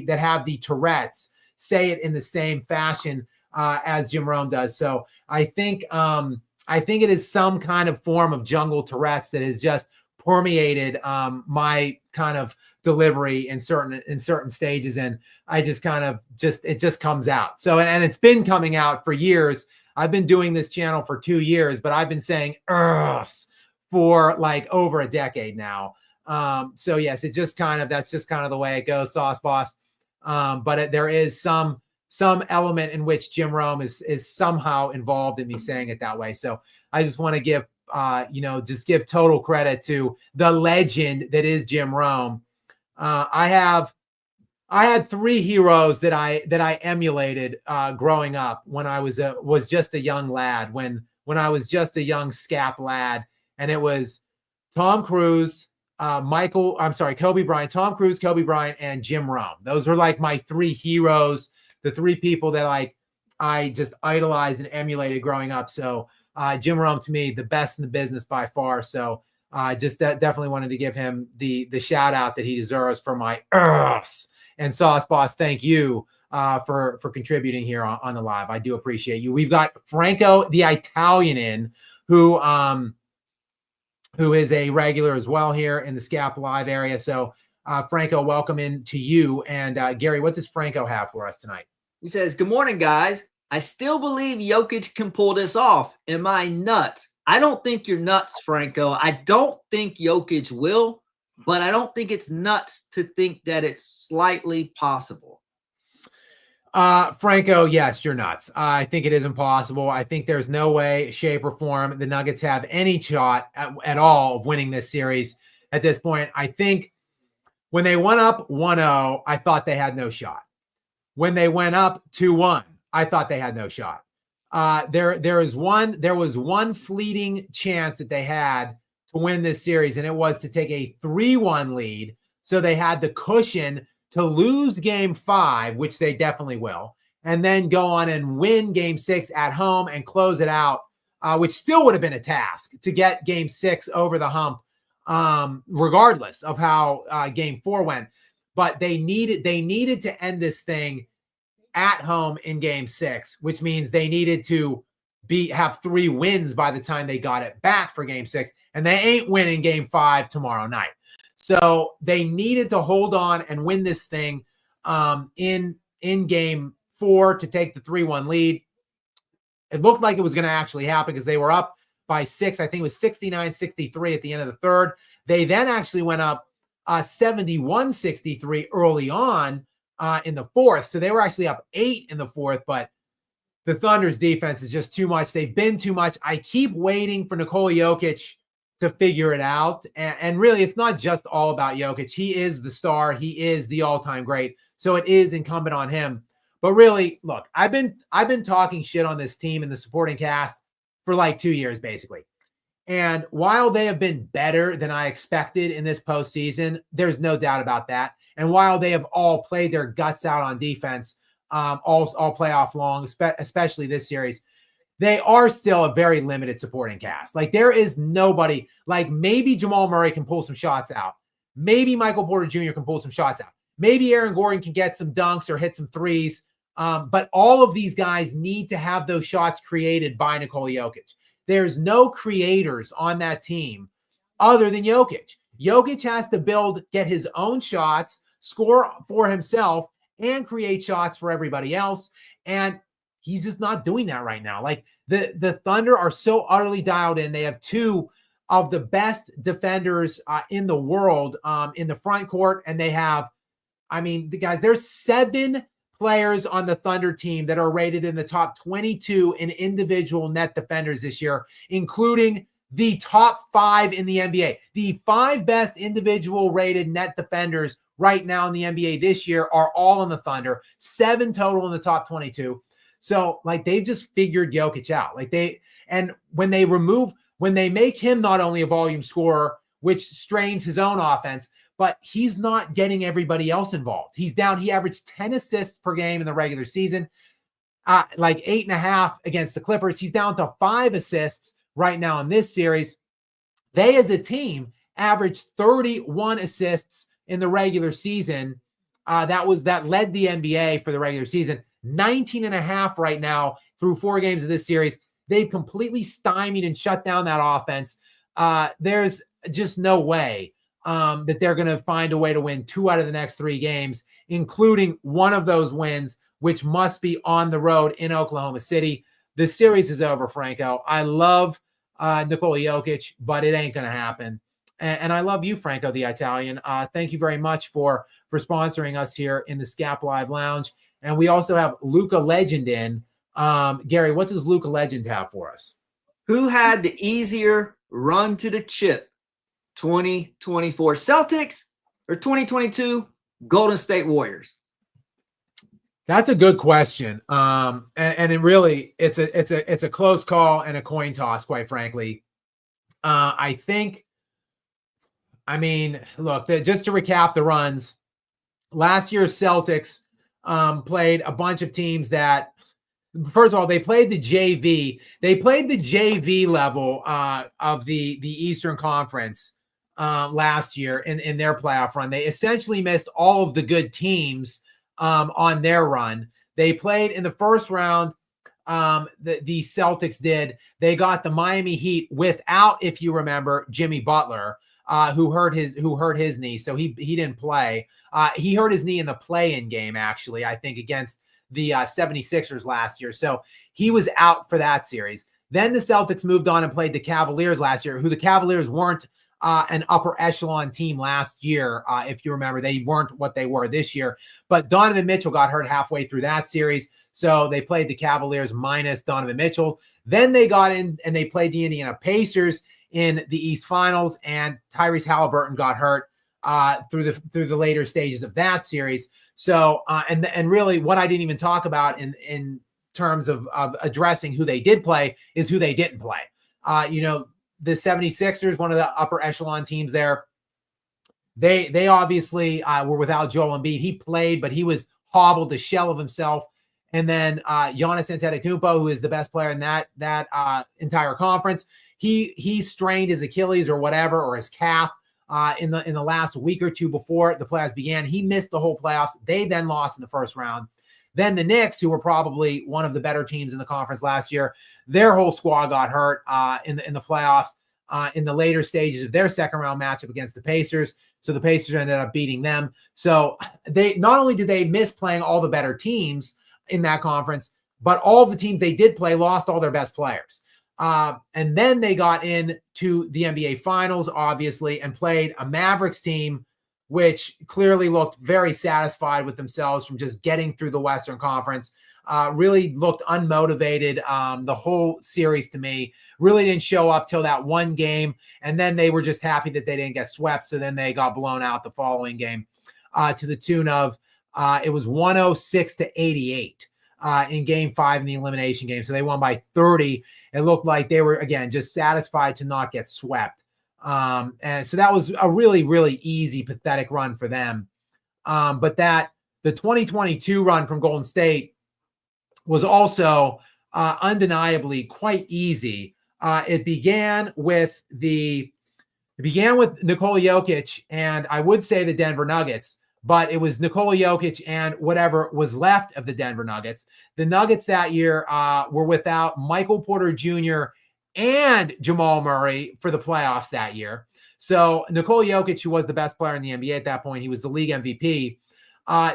that have the Tourette's say it in the same fashion as Jim Rome does. So I think it is some kind of form of jungle Tourette's that has just permeated my kind of delivery in certain stages, and I just kind of it just comes out. So and it's been coming out for years. I've been doing this channel for 2 years, but I've been saying for like over a decade now. So yes, that's just kind of the way it goes, Sauce Boss. But there is some element in which Jim Rome is somehow involved in me saying it that way. So I just want to give give total credit to the legend that is Jim Rome. I had 3 heroes that I emulated growing up when I was just a young lad, when I was just a young Skap lad, and it was Tom Cruise, Kobe Bryant, Tom Cruise, Kobe Bryant, and Jim Rome. Those were like my 3 heroes, the 3 people that I just idolized and emulated growing up. So Jim Rome, to me, the best in the business by far. So definitely wanted to give him the shout out that he deserves for my earths. And Sauce Boss, thank you for contributing here on the live. I do appreciate you. We've got Franco the Italian in, who is a regular as well here in the Skap Live area. So Franco, welcome in to you. And Gary, what does Franco have for us tonight? He says, "Good morning, guys. I still believe Jokic can pull this off. Am I nuts? I don't think you're nuts, Franco. I don't think Jokic will, but I don't think it's nuts to think that it's slightly possible." Franco, yes, you're nuts. I think it is impossible. I think there's no way, shape, or form the Nuggets have any shot at all of winning this series at this point. I think when they went up 1-0, I thought they had no shot. When they went up 2-1, I thought they had no shot. There was one fleeting chance that they had to win this series, and it was to take a 3-1 lead. So they had the cushion to lose game 5, which they definitely will, and then go on and win game 6 at home and close it out, which still would have been a task to get game 6 over the hump, regardless of how game 4 went. But they needed to end this thing at home in game 6, which means they needed to have 3 wins by the time they got it back for game 6, and they ain't winning game 5 tomorrow night. So they needed to hold on and win this thing in game 4 to take the 3-1 lead. It looked like it was going to actually happen because they were up by 6. I think it was 69-63 at the end of the third. They then actually went up 71-63 early on in the fourth. So they were actually up 8 in the fourth, but the Thunder's defense is just too much. They've been too much. I keep waiting for Nikola Jokic to figure it out. And really, it's not just all about Jokic. He is the star. He is the all-time great. So it is incumbent on him. But really, look, I've been talking shit on this team and the supporting cast for like 2 years, basically. And while they have been better than I expected in this postseason, there's no doubt about that. And while they have all played their guts out on defense, all playoff long, especially this series, they are still a very limited supporting cast. Like, there is nobody, like, maybe Jamal Murray can pull some shots out. Maybe Michael Porter Jr. can pull some shots out. Maybe Aaron Gordon can get some dunks or hit some threes. But all of these guys need to have those shots created by Nikola Jokic. There's no creators on that team other than Jokic. Jokic has to get his own shots, score for himself, and create shots for everybody else. And he's just not doing that right now. Like, the Thunder are so utterly dialed in. They have 2 of the best defenders in the world in the front court. And they have, there's 7 players on the Thunder team that are rated in the top 22 in individual net defenders this year, including the top 5 in the NBA. The 5 best individual rated net defenders right now in the NBA this year are all on the Thunder, 7 total in the top 22. So, like, they've just figured Jokic out. When they make him not only a volume scorer, which strains his own offense, but he's not getting everybody else involved. He averaged 10 assists per game in the regular season, like 8.5 against the Clippers. He's down to 5 assists right now in this series. They, as a team, averaged 31 assists in the regular season. That led the NBA for the regular season. 19.5 right now through 4 games of this series. They've completely stymied and shut down that offense. There's just no way that they're going to find a way to win 2 out of the next 3 games, including one of those wins, which must be on the road in Oklahoma City. The series is over, Franco. I love Nikola Jokic, but it ain't going to happen. And I love you, Franco, the Italian. Thank you very much for sponsoring us here in the Skap Live Lounge. And we also have Luca Legend in. Gary, what does Luca Legend have for us? Who had the easier run to the chip? 2024 Celtics or 2022 Golden State Warriors? That's a good question. And it really, it's a close call and a coin toss, quite frankly. I think, look, just to recap the runs, last year's Celtics played a bunch of teams that, first of all, they played the JV. They played the JV level of the Eastern Conference last year in their playoff run. They essentially missed all of the good teams on their run. They played in the first round. The Celtics did. They got the Miami Heat without, if you remember, Jimmy Butler, who hurt his knee, so he didn't play. He hurt his knee in the play-in game, actually, I think, against the 76ers last year. So he was out for that series. Then the Celtics moved on and played the Cavaliers last year, who the Cavaliers weren't an upper echelon team last year. If you remember, they weren't what they were this year. But Donovan Mitchell got hurt halfway through that series. So they played the Cavaliers minus Donovan Mitchell. Then they got in and they played the Indiana Pacers in the East Finals, and Tyrese Halliburton got hurt through the later stages of that series. So, and really what I didn't even talk about in terms of addressing who they did play is who they didn't play. The 76ers, one of the upper echelon teams there, they obviously were without Joel Embiid. He played, but he was hobbled, the shell of himself. And then Giannis Antetokounmpo, who is the best player in that entire conference, he strained his Achilles or whatever, or his calf in the last week or two before the playoffs began. He missed the whole playoffs. They then lost in the first round. Then the Knicks, who were probably one of the better teams in the conference last year, their whole squad got hurt in the playoffs in the later stages of their second round matchup against the Pacers. So the Pacers ended up beating them. So they not only did they miss playing all the better teams in that conference, but all of the teams they did play lost all their best players. And then they got into the NBA Finals, obviously, and played a Mavericks team, which clearly looked very satisfied with themselves from just getting through the Western Conference. Really looked unmotivated the whole series to me. Really didn't show up till that one game, and then they were just happy that they didn't get swept, so then they got blown out the following game to the tune of it was 106-88 in Game 5 in the elimination game. So they won by 30. It looked like they were, again, just satisfied to not get swept. And so that was a really, really easy, pathetic run for them. But the 2022 run from Golden State was also undeniably quite easy. It began with Nikola Jokic, and I would say the Denver Nuggets, but it was Nikola Jokic and whatever was left of the Denver Nuggets. The Nuggets that year were without Michael Porter Jr. and Jamal Murray for the playoffs that year. So Nikola Jokic, who was the best player in the NBA at that point, he was the league MVP.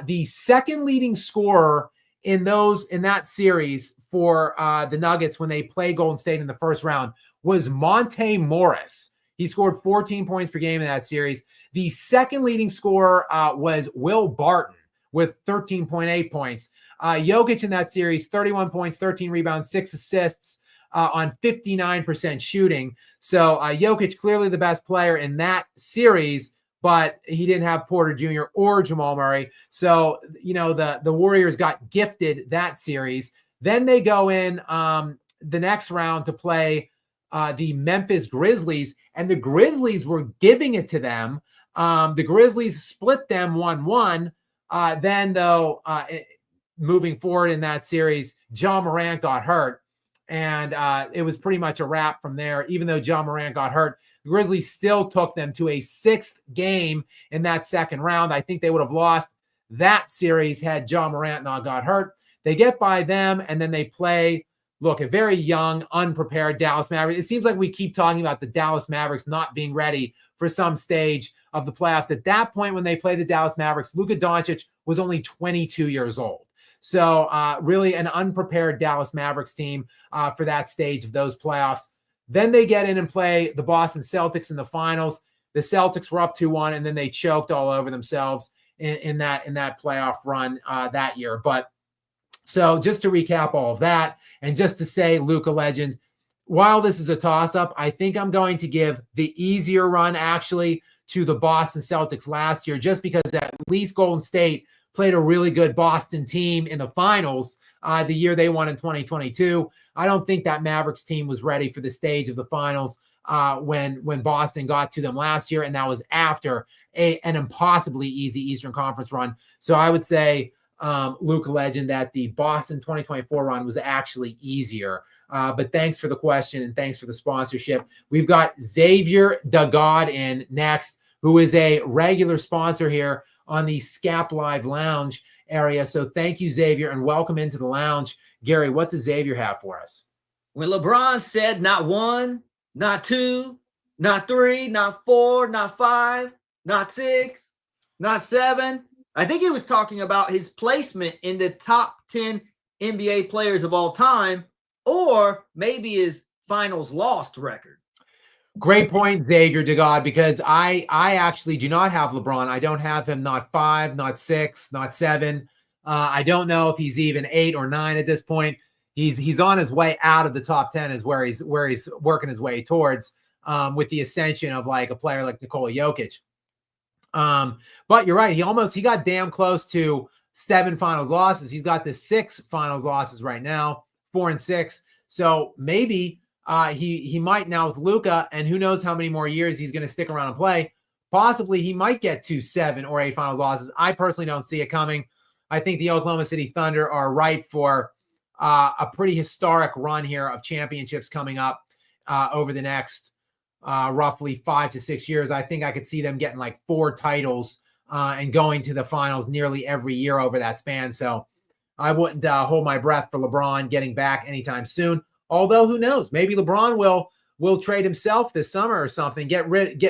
The second leading scorer in that series for the Nuggets when they played Golden State in the first round was Monte Morris. He scored 14 points per game in that series. The second leading scorer was Will Barton with 13.8 points. Jokic in that series, 31 points, 13 rebounds, 6 assists on 59% shooting. So Jokic clearly the best player in that series, but he didn't have Porter Jr. or Jamal Murray. So, the Warriors got gifted that series. Then they go in the next round to play the Memphis Grizzlies, and the Grizzlies were giving it to them. The Grizzlies split them 1-1. Then, though, moving forward in that series, Ja Morant got hurt, and it was pretty much a wrap from there. Even though Ja Morant got hurt, the Grizzlies still took them to a 6th game in that second round. I think they would have lost that series had Ja Morant not got hurt. They get by them, and then they play, a very young, unprepared Dallas Mavericks. It seems like we keep talking about the Dallas Mavericks not being ready for some stage of the playoffs. At that point, when they played the Dallas Mavericks, Luka Doncic was only 22 years old. So really an unprepared Dallas Mavericks team for that stage of those playoffs. Then they get in and play the Boston Celtics in the finals. The Celtics were up 2-1, and then they choked all over themselves in that playoff run that year. But so just to recap all of that, and just to say, Luka legend, while this is a toss-up, I think I'm going to give the easier run actually to the Boston Celtics last year, just because at least Golden State played a really good Boston team in the finals the year they won in 2022. I don't think that Mavericks team was ready for the stage of the finals when Boston got to them last year, and that was after an impossibly easy Eastern Conference run. So I would say, Luka legend, that the Boston 2024 run was actually easier. But thanks for the question, and thanks for the sponsorship. We've got Xavier Dagod in next, who is a regular sponsor here on the Skap Live Lounge area. So thank you, Xavier, and welcome into the lounge. Gary, what does Xavier have for us? When LeBron said not 1, not 2, not 3, not 4, not 5, not 6, not 7, I think he was talking about his placement in the top 10 NBA players of all time, or maybe his finals lost record. Great point, Xavier Dagod, because I actually do not have LeBron. I don't have him not 5, not 6, not 7. I don't know if he's even 8 or 9 at this point. He's on his way out of the top 10 is where he's working his way towards with the ascension of like a player like Nikola Jokic. But you're right. He got damn close to 7 finals losses. He's got the 6 finals losses right now, 4 and 6. So maybe he might now with Luka, and who knows how many more years he's going to stick around and play. Possibly he might get to 7 or 8 finals losses. I personally don't see it coming. I think the Oklahoma City Thunder are ripe for a pretty historic run here of championships coming up over the next roughly 5 to 6 years. I think I could see them getting like 4 titles and going to the finals nearly every year over that span. So I wouldn't hold my breath for LeBron getting back anytime soon. Although who knows? Maybe LeBron will trade himself this summer or something.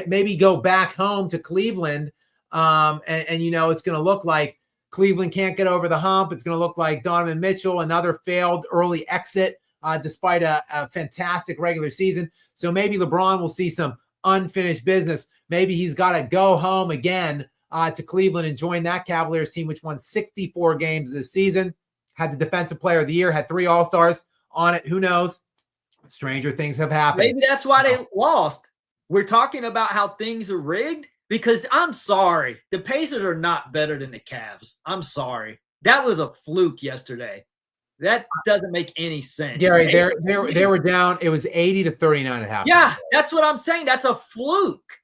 Maybe go back home to Cleveland. And it's going to look like Cleveland can't get over the hump. It's going to look like Donovan Mitchell, another failed early exit, despite a fantastic regular season. So maybe LeBron will see some unfinished business. Maybe he's got to go home again to Cleveland and join that Cavaliers team, which won 64 games this season, had the Defensive Player of the Year, had 3 All-Stars on it. Who knows? Stranger things have happened. Maybe that's why they lost. We're talking about how things are rigged because I'm sorry. The Pacers are not better than the Cavs. I'm sorry. That was a fluke yesterday. That doesn't make any sense. Gary, they were down. It was 80-39 at half. Yeah, that's what I'm saying. That's a fluke.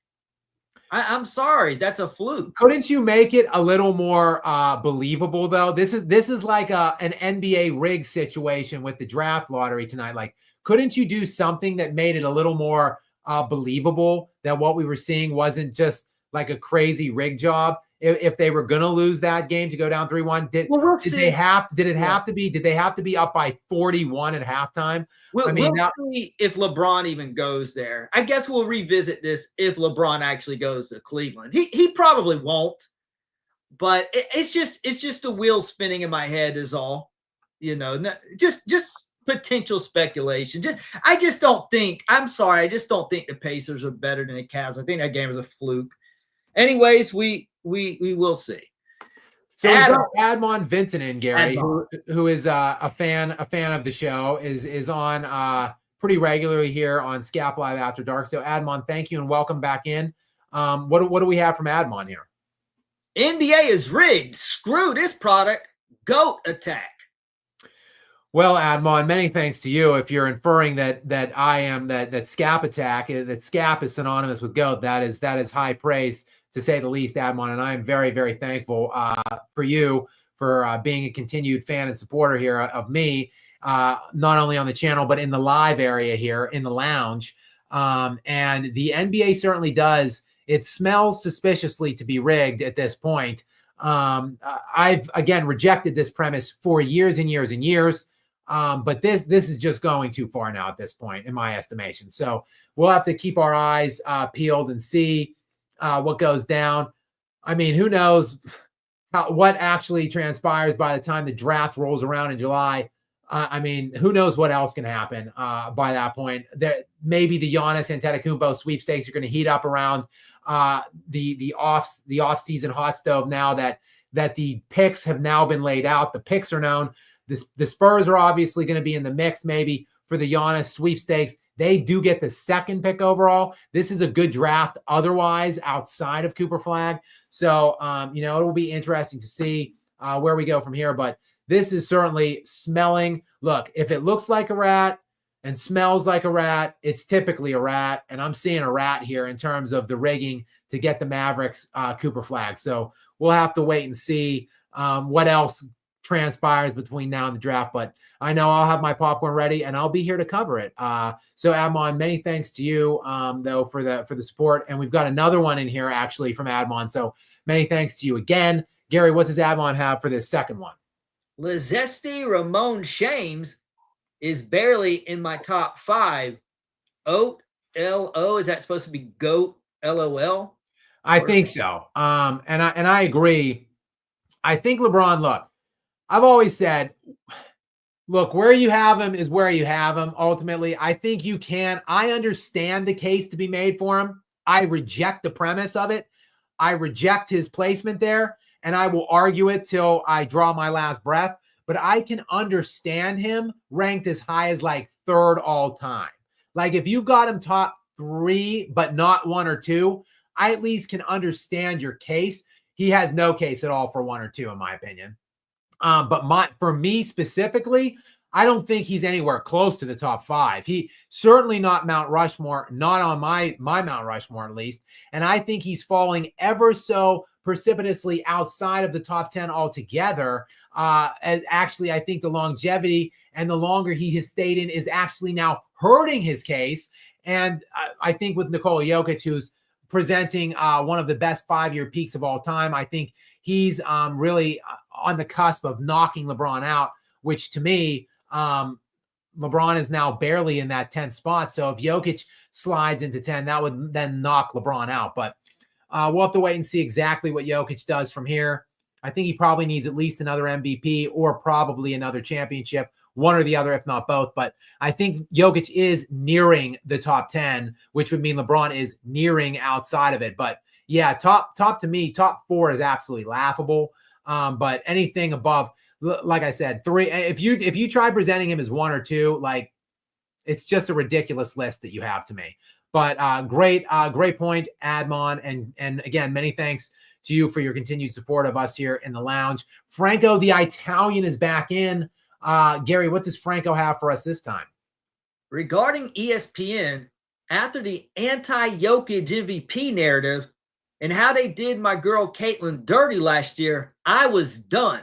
I'm sorry. That's a fluke. Couldn't you make it a little more believable, though? This is like an NBA rig situation with the draft lottery tonight. Like, couldn't you do something that made it a little more believable that what we were seeing wasn't just like a crazy rig job? If they were going to lose that game to go down 3-1, did they have to be up by 41 at halftime? We'll see if LeBron even goes there. I guess we'll revisit this if LeBron actually goes to Cleveland. He probably won't, but it's just the wheel spinning in my head is all. Just potential speculation. I just don't think the Pacers are better than the Cavs. I think that game was a fluke. Anyways, we will see. So Admon Vincent in, Gary, who is a fan of the show, is on pretty regularly here on Skap Live After Dark. So Admon, thank you and welcome back in. What do we have from Admon here? NBA is rigged. Screw this product. GOAT attack. Well, Admon, many thanks to you. If you're inferring that Skap attack, that Skap is synonymous with GOAT, that is high praise, to say the least, Admon, and I am very, very thankful for you for being a continued fan and supporter here of me, not only on the channel, but in the live area here in the lounge. And the NBA certainly does. It smells suspiciously to be rigged at this point. I've, again, rejected this premise for years and years and years. But this is just going too far now at this point, in my estimation. So we'll have to keep our eyes peeled and see what goes down. I mean, who knows what actually transpires by the time the draft rolls around in July. I mean, who knows what else can happen by that point. Maybe the Giannis Antetokounmpo sweepstakes are going to heat up around the off-season hot stove now that the picks have now been laid out. The picks are known. The Spurs are obviously going to be in the mix maybe for the Giannis sweepstakes. They do get the second pick overall. This is a good draft otherwise outside of Cooper Flag. So, it will be interesting to see where we go from here. But this is certainly smelling. Look, if it looks like a rat and smells like a rat, it's typically a rat. And I'm seeing a rat here in terms of the rigging to get the Mavericks Cooper Flag. So we'll have to wait and see what else transpires between now and the draft, but I know I'll have my popcorn ready and I'll be here to cover it. So Admon, many thanks to you though for the support. And we've got another one in here actually from Admon. So many thanks to you again. Gary, what does Admon have for this second one? Lizesti Ramon Shames is barely in my top 5. Oat LO, is that supposed to be GOAT LOL? I think so. And I agree. I think LeBron, look, I've always said, look, where you have him is where you have him. Ultimately, I think you can. I understand the case to be made for him. I reject the premise of it. I reject his placement there, and I will argue it till I draw my last breath. But I can understand him ranked as high as like 3rd all time. Like if you've got him top 3, but not 1 or 2, I at least can understand your case. He has no case at all for 1 or 2, in my opinion. But for me specifically, I don't think he's anywhere close to the top 5. He certainly not Mount Rushmore, not on my Mount Rushmore at least. And I think he's falling ever so precipitously outside of the top 10 altogether. And actually, I think the longevity and the longer he has stayed in is actually now hurting his case. And I think with Nikola Jokic, who's presenting one of the best 5-year peaks of all time, I think he's really on the cusp of knocking LeBron out, which to me, LeBron is now barely in that 10th spot. So if Jokic slides into 10, that would then knock LeBron out. But we'll have to wait and see exactly what Jokic does from here. I think he probably needs at least another MVP or probably another championship, one or the other, if not both. But I think Jokic is nearing the top 10, which would mean LeBron is nearing outside of it. But yeah, top to me, top 4 is absolutely laughable. But anything above, like I said, 3, if you try presenting him as 1 or 2, like it's just a ridiculous list that you have to me. But great point, Admon. And again, many thanks to you for your continued support of us here in the lounge. Franco the Italian is back in. Gary, what does Franco have for us this time? Regarding ESPN, after the anti-Jokic MVP narrative and how they did my girl Caitlin dirty last year, I was done.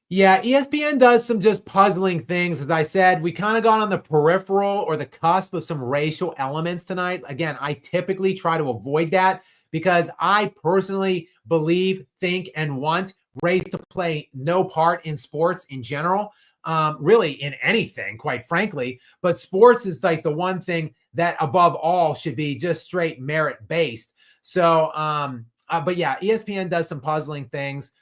Yeah, ESPN does some just puzzling things. As I said, we kind of got on the peripheral or the cusp of some racial elements tonight. Again, I typically try to avoid that because I personally believe, think, and want race to play no part in sports in general, really in anything, quite frankly. But sports is like the one thing that above all should be just straight merit-based. So, but yeah, ESPN does some puzzling things.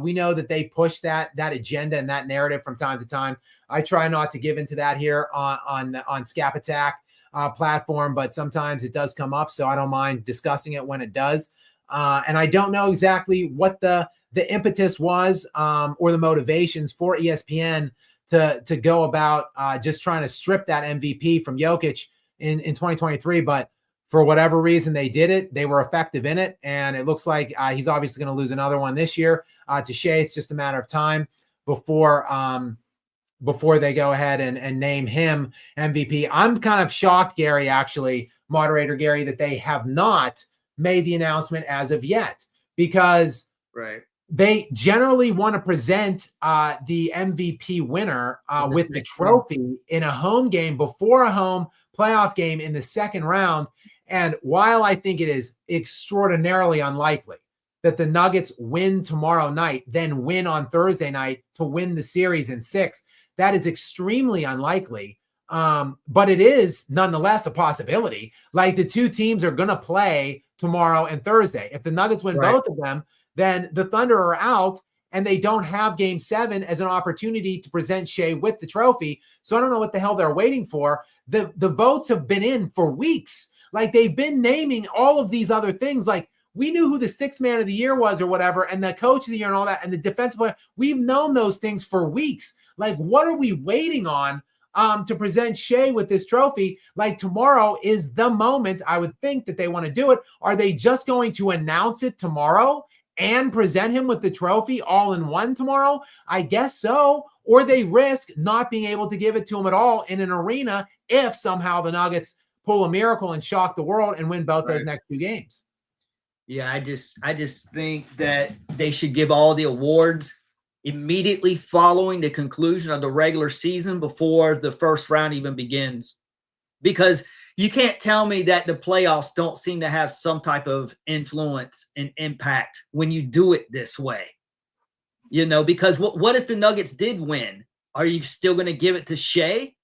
We know that they push that agenda and that narrative from time to time. I try not to give into that here on Skap Attack platform, but sometimes it does come up, so I don't mind discussing it when it does. And I don't know exactly what the impetus was or the motivations for ESPN to go about just trying to strip that MVP from Jokic in 2023, but for whatever reason they did it. They were effective in it, and it looks like he's obviously going to lose another one this year to Shea. It's just a matter of time before they go ahead and name him MVP. I'm kind of shocked, Gary, actually, moderator Gary, that they have not made the announcement as of yet, because they generally want to present the MVP winner with the trophy in a home game before a home playoff game in the second round. And while I think it is extraordinarily unlikely that the Nuggets win tomorrow night, then win on Thursday night to win the series in 6, that is extremely unlikely. But it is nonetheless a possibility. Like the two teams are going to play tomorrow and Thursday. If the Nuggets win both of them, then the Thunder are out and they don't have game 7 as an opportunity to present Shea with the trophy. So I don't know what the hell they're waiting for. The votes have been in for weeks. Like they've been naming all of these other things. Like we knew who the 6th man of the year was or whatever, and the coach of the year and all that, and the defensive player. We've known those things for weeks. Like, what are we waiting on to present Shea with this trophy? Like tomorrow is the moment I would think that they want to do it. Are they just going to announce it tomorrow and present him with the trophy all in one tomorrow? I guess so. Or they risk not being able to give it to him at all in an arena if somehow the Nuggets pull a miracle and shock the world and win both those next 2 games. Yeah, I just think that they should give all the awards immediately following the conclusion of the regular season before the first round even begins. Because you can't tell me that the playoffs don't seem to have some type of influence and impact when you do it this way. You know, because what if the Nuggets did win? Are you still going to give it to Shea?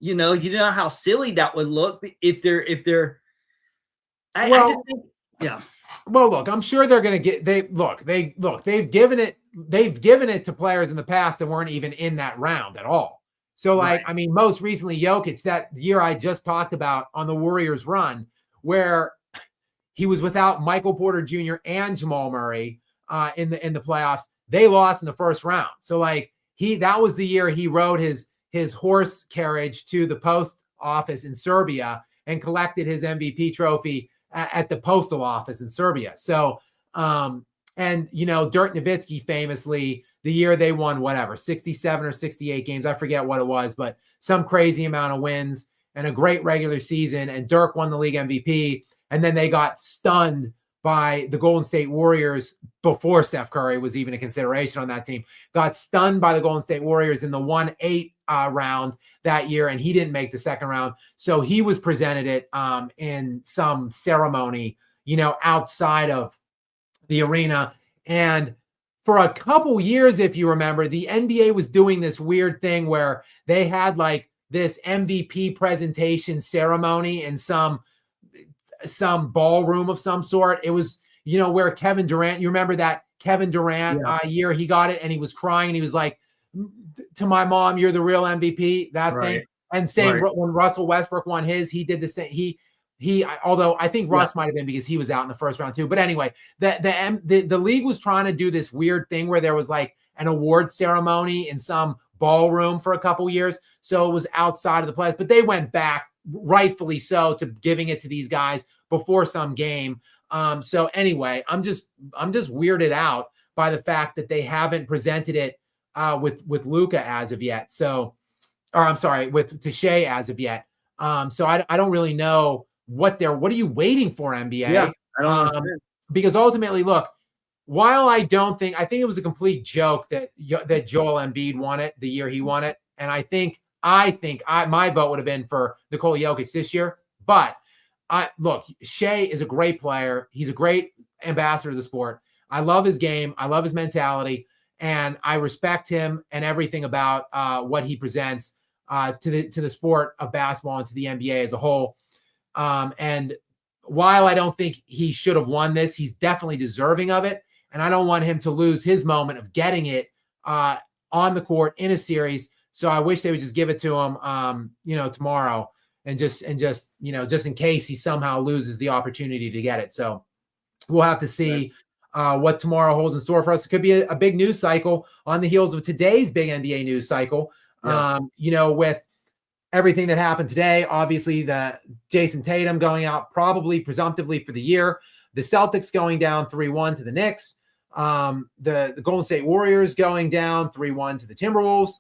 You know how silly that would look if they're. I just think, yeah. Well, look, I'm sure they're going to get. They've given it to players in the past that weren't even in that round at all. So, I mean, most recently, Jokic, that year I just talked about on the Warriors run, where he was without Michael Porter Jr. and Jamal Murray in the playoffs. They lost in the first round. So, that was the year he rode his horse carriage to the post office in Serbia and collected his MVP trophy at the postal office in Serbia. So, and Dirk Nowitzki famously, the year they won 67 or 68 games, I forget what it was, but some crazy amount of wins and a great regular season. And Dirk won the league MVP. And then they got stunned by the Golden State Warriors before Steph Curry was even a consideration on that team. Got stunned by the Golden State Warriors in the 1-8 round that year, and he didn't make the second round. So he was presented it in some ceremony, outside of the arena. And for a couple years, if you remember, the NBA was doing this weird thing where they had like this MVP presentation ceremony in some ballroom of some sort. It was, where Kevin Durant, you remember that Kevin Durant year he got it and he was crying and he was like, to my mom, you're the real MVP, that thing. And same when Russell Westbrook won his, he did the same. He, although I think Russ might have been because he was out in the first round too. But anyway, the league was trying to do this weird thing where there was like an award ceremony in some ballroom for a couple years. So it was outside of the playoffs, but they went back, rightfully so, to giving it to these guys before some game. So anyway, I'm just weirded out by the fact that they haven't presented it with Luka as of yet. So, or I'm sorry, to Shea as of yet. So I don't really know what are you waiting for, NBA? Yeah, I don't understand. Because ultimately, look, while I think it was a complete joke that Joel Embiid won it the year he won it, and I think my vote would have been for Nikola Jokic this year. But look, Shea is a great player. He's a great ambassador of the sport. I love his game. I love his mentality, and I respect him and everything about what he presents to the sport of basketball and to the NBA as a whole. And while I don't think he should have won this, he's definitely deserving of it. And I don't want him to lose his moment of getting it on the court in a series. So I wish they would just give it to him, tomorrow, and just in case he somehow loses the opportunity to get it. So we'll have to see what tomorrow holds in store for us. It could be a big news cycle on the heels of today's big NBA news cycle. With everything that happened today, obviously the Jason Tatum going out probably presumptively for the year, the Celtics going down 3-1 to the Knicks, the Golden State Warriors going down 3-1 to the Timberwolves,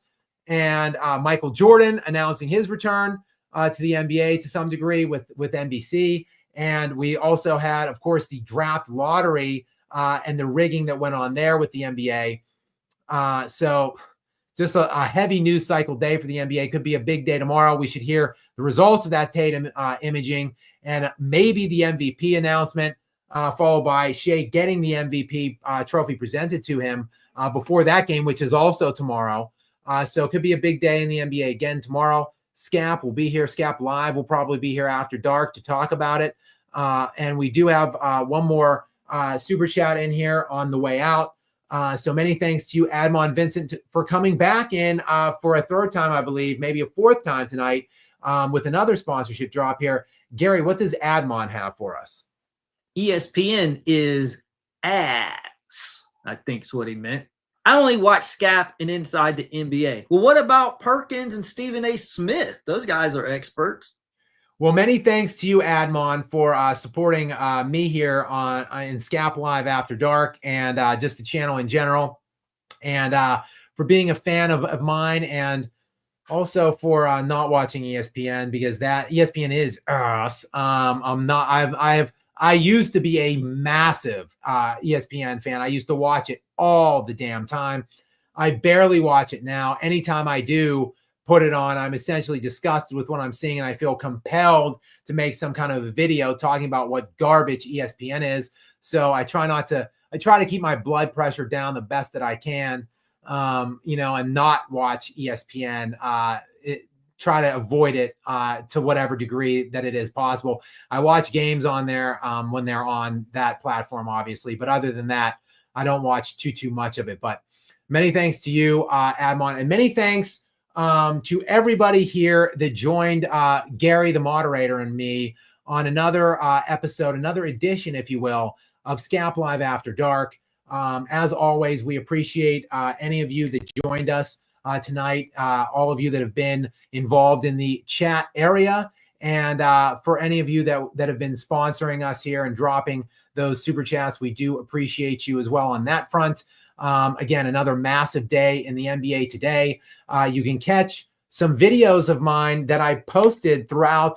and Michael Jordan announcing his return to the NBA to some degree with NBC. And we also had, of course, the draft lottery and the rigging that went on there with the NBA. So just a heavy news cycle day for the NBA. Could be a big day tomorrow. We should hear the results of that Tatum imaging and maybe the MVP announcement, followed by Shea getting the MVP trophy presented to him before that game, which is also tomorrow. So it could be a big day in the NBA again tomorrow. Skap will be here. Skap Live will probably be here after dark to talk about it. And we do have one more super chat in here on the way out. So many thanks to you, Admon Vincent, for coming back in for a third time, I believe, maybe a fourth time tonight with another sponsorship drop here. Gary, what does Admon have for us? ESPN is ass, I think is what he meant. I only watch Skap and Inside the NBA. Well, what about Perkins and Stephen A. Smith? Those guys are experts. Well, many thanks to you, Admon, for supporting me here in Skap Live After Dark and just the channel in general, and for being a fan of mine, and also for not watching ESPN, because that ESPN is us. I'm not. I used to be a massive ESPN fan. I used to watch it all the damn time. I barely watch it now. Anytime I do put it on, I'm essentially disgusted with what I'm seeing, and I feel compelled to make some kind of a video talking about what garbage ESPN is. So I try to keep my blood pressure down the best that I can, and not watch ESPN, try to avoid it to whatever degree that it is possible. I watch games on there when they're on that platform, obviously, but other than that, I don't watch too much of it. But many thanks to you, Admon, and many thanks to everybody here that joined Gary, the moderator, and me on another episode, another edition, if you will, of Skap Live After Dark. As always, we appreciate any of you that joined us tonight, all of you that have been involved in the chat area, and for any of you that have been sponsoring us here and dropping those super chats, we do appreciate you as well on that front. Again, another massive day in the NBA today. You can catch some videos of mine that I posted throughout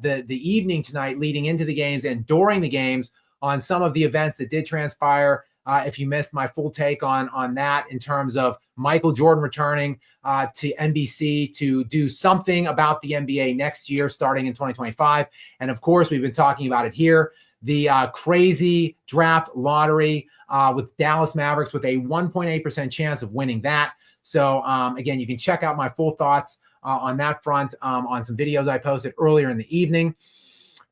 the evening tonight, leading into the games and during the games, on some of the events that did transpire. If you missed my full take on that, in terms of Michael Jordan returning to NBC to do something about the NBA next year, starting in 2025. And of course, we've been talking about it here. the crazy draft lottery with Dallas Mavericks with a 1.8% chance of winning that. So again, you can check out my full thoughts on that front on some videos I posted earlier in the evening.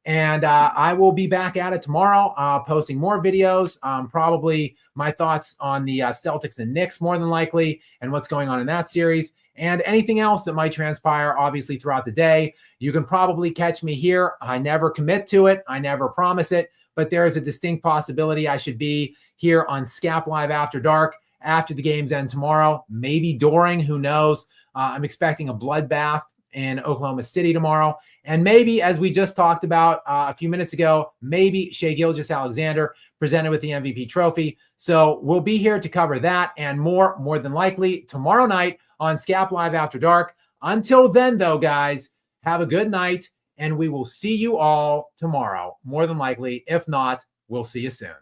And I will be back at it tomorrow, posting more videos, probably my thoughts on the Celtics and Knicks more than likely, and what's going on in that series, and anything else that might transpire, obviously, throughout the day. You can probably catch me here. I never commit to it. I never promise it, but there is a distinct possibility I should be here on Skap Live After Dark after the games end tomorrow, maybe during, who knows. I'm expecting a bloodbath in Oklahoma City tomorrow. And maybe, as we just talked about a few minutes ago, maybe Shai Gilgeous-Alexander presented with the MVP trophy. So we'll be here to cover that and more than likely tomorrow night on Skap Live After Dark. Until then, though, guys, have a good night, and we will see you all tomorrow, more than likely. If not, we'll see you soon.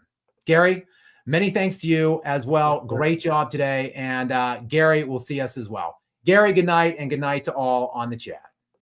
Gary, many thanks to you as well. Great job today. And Gary will see us as well. Gary, good night, and good night to all on the chat.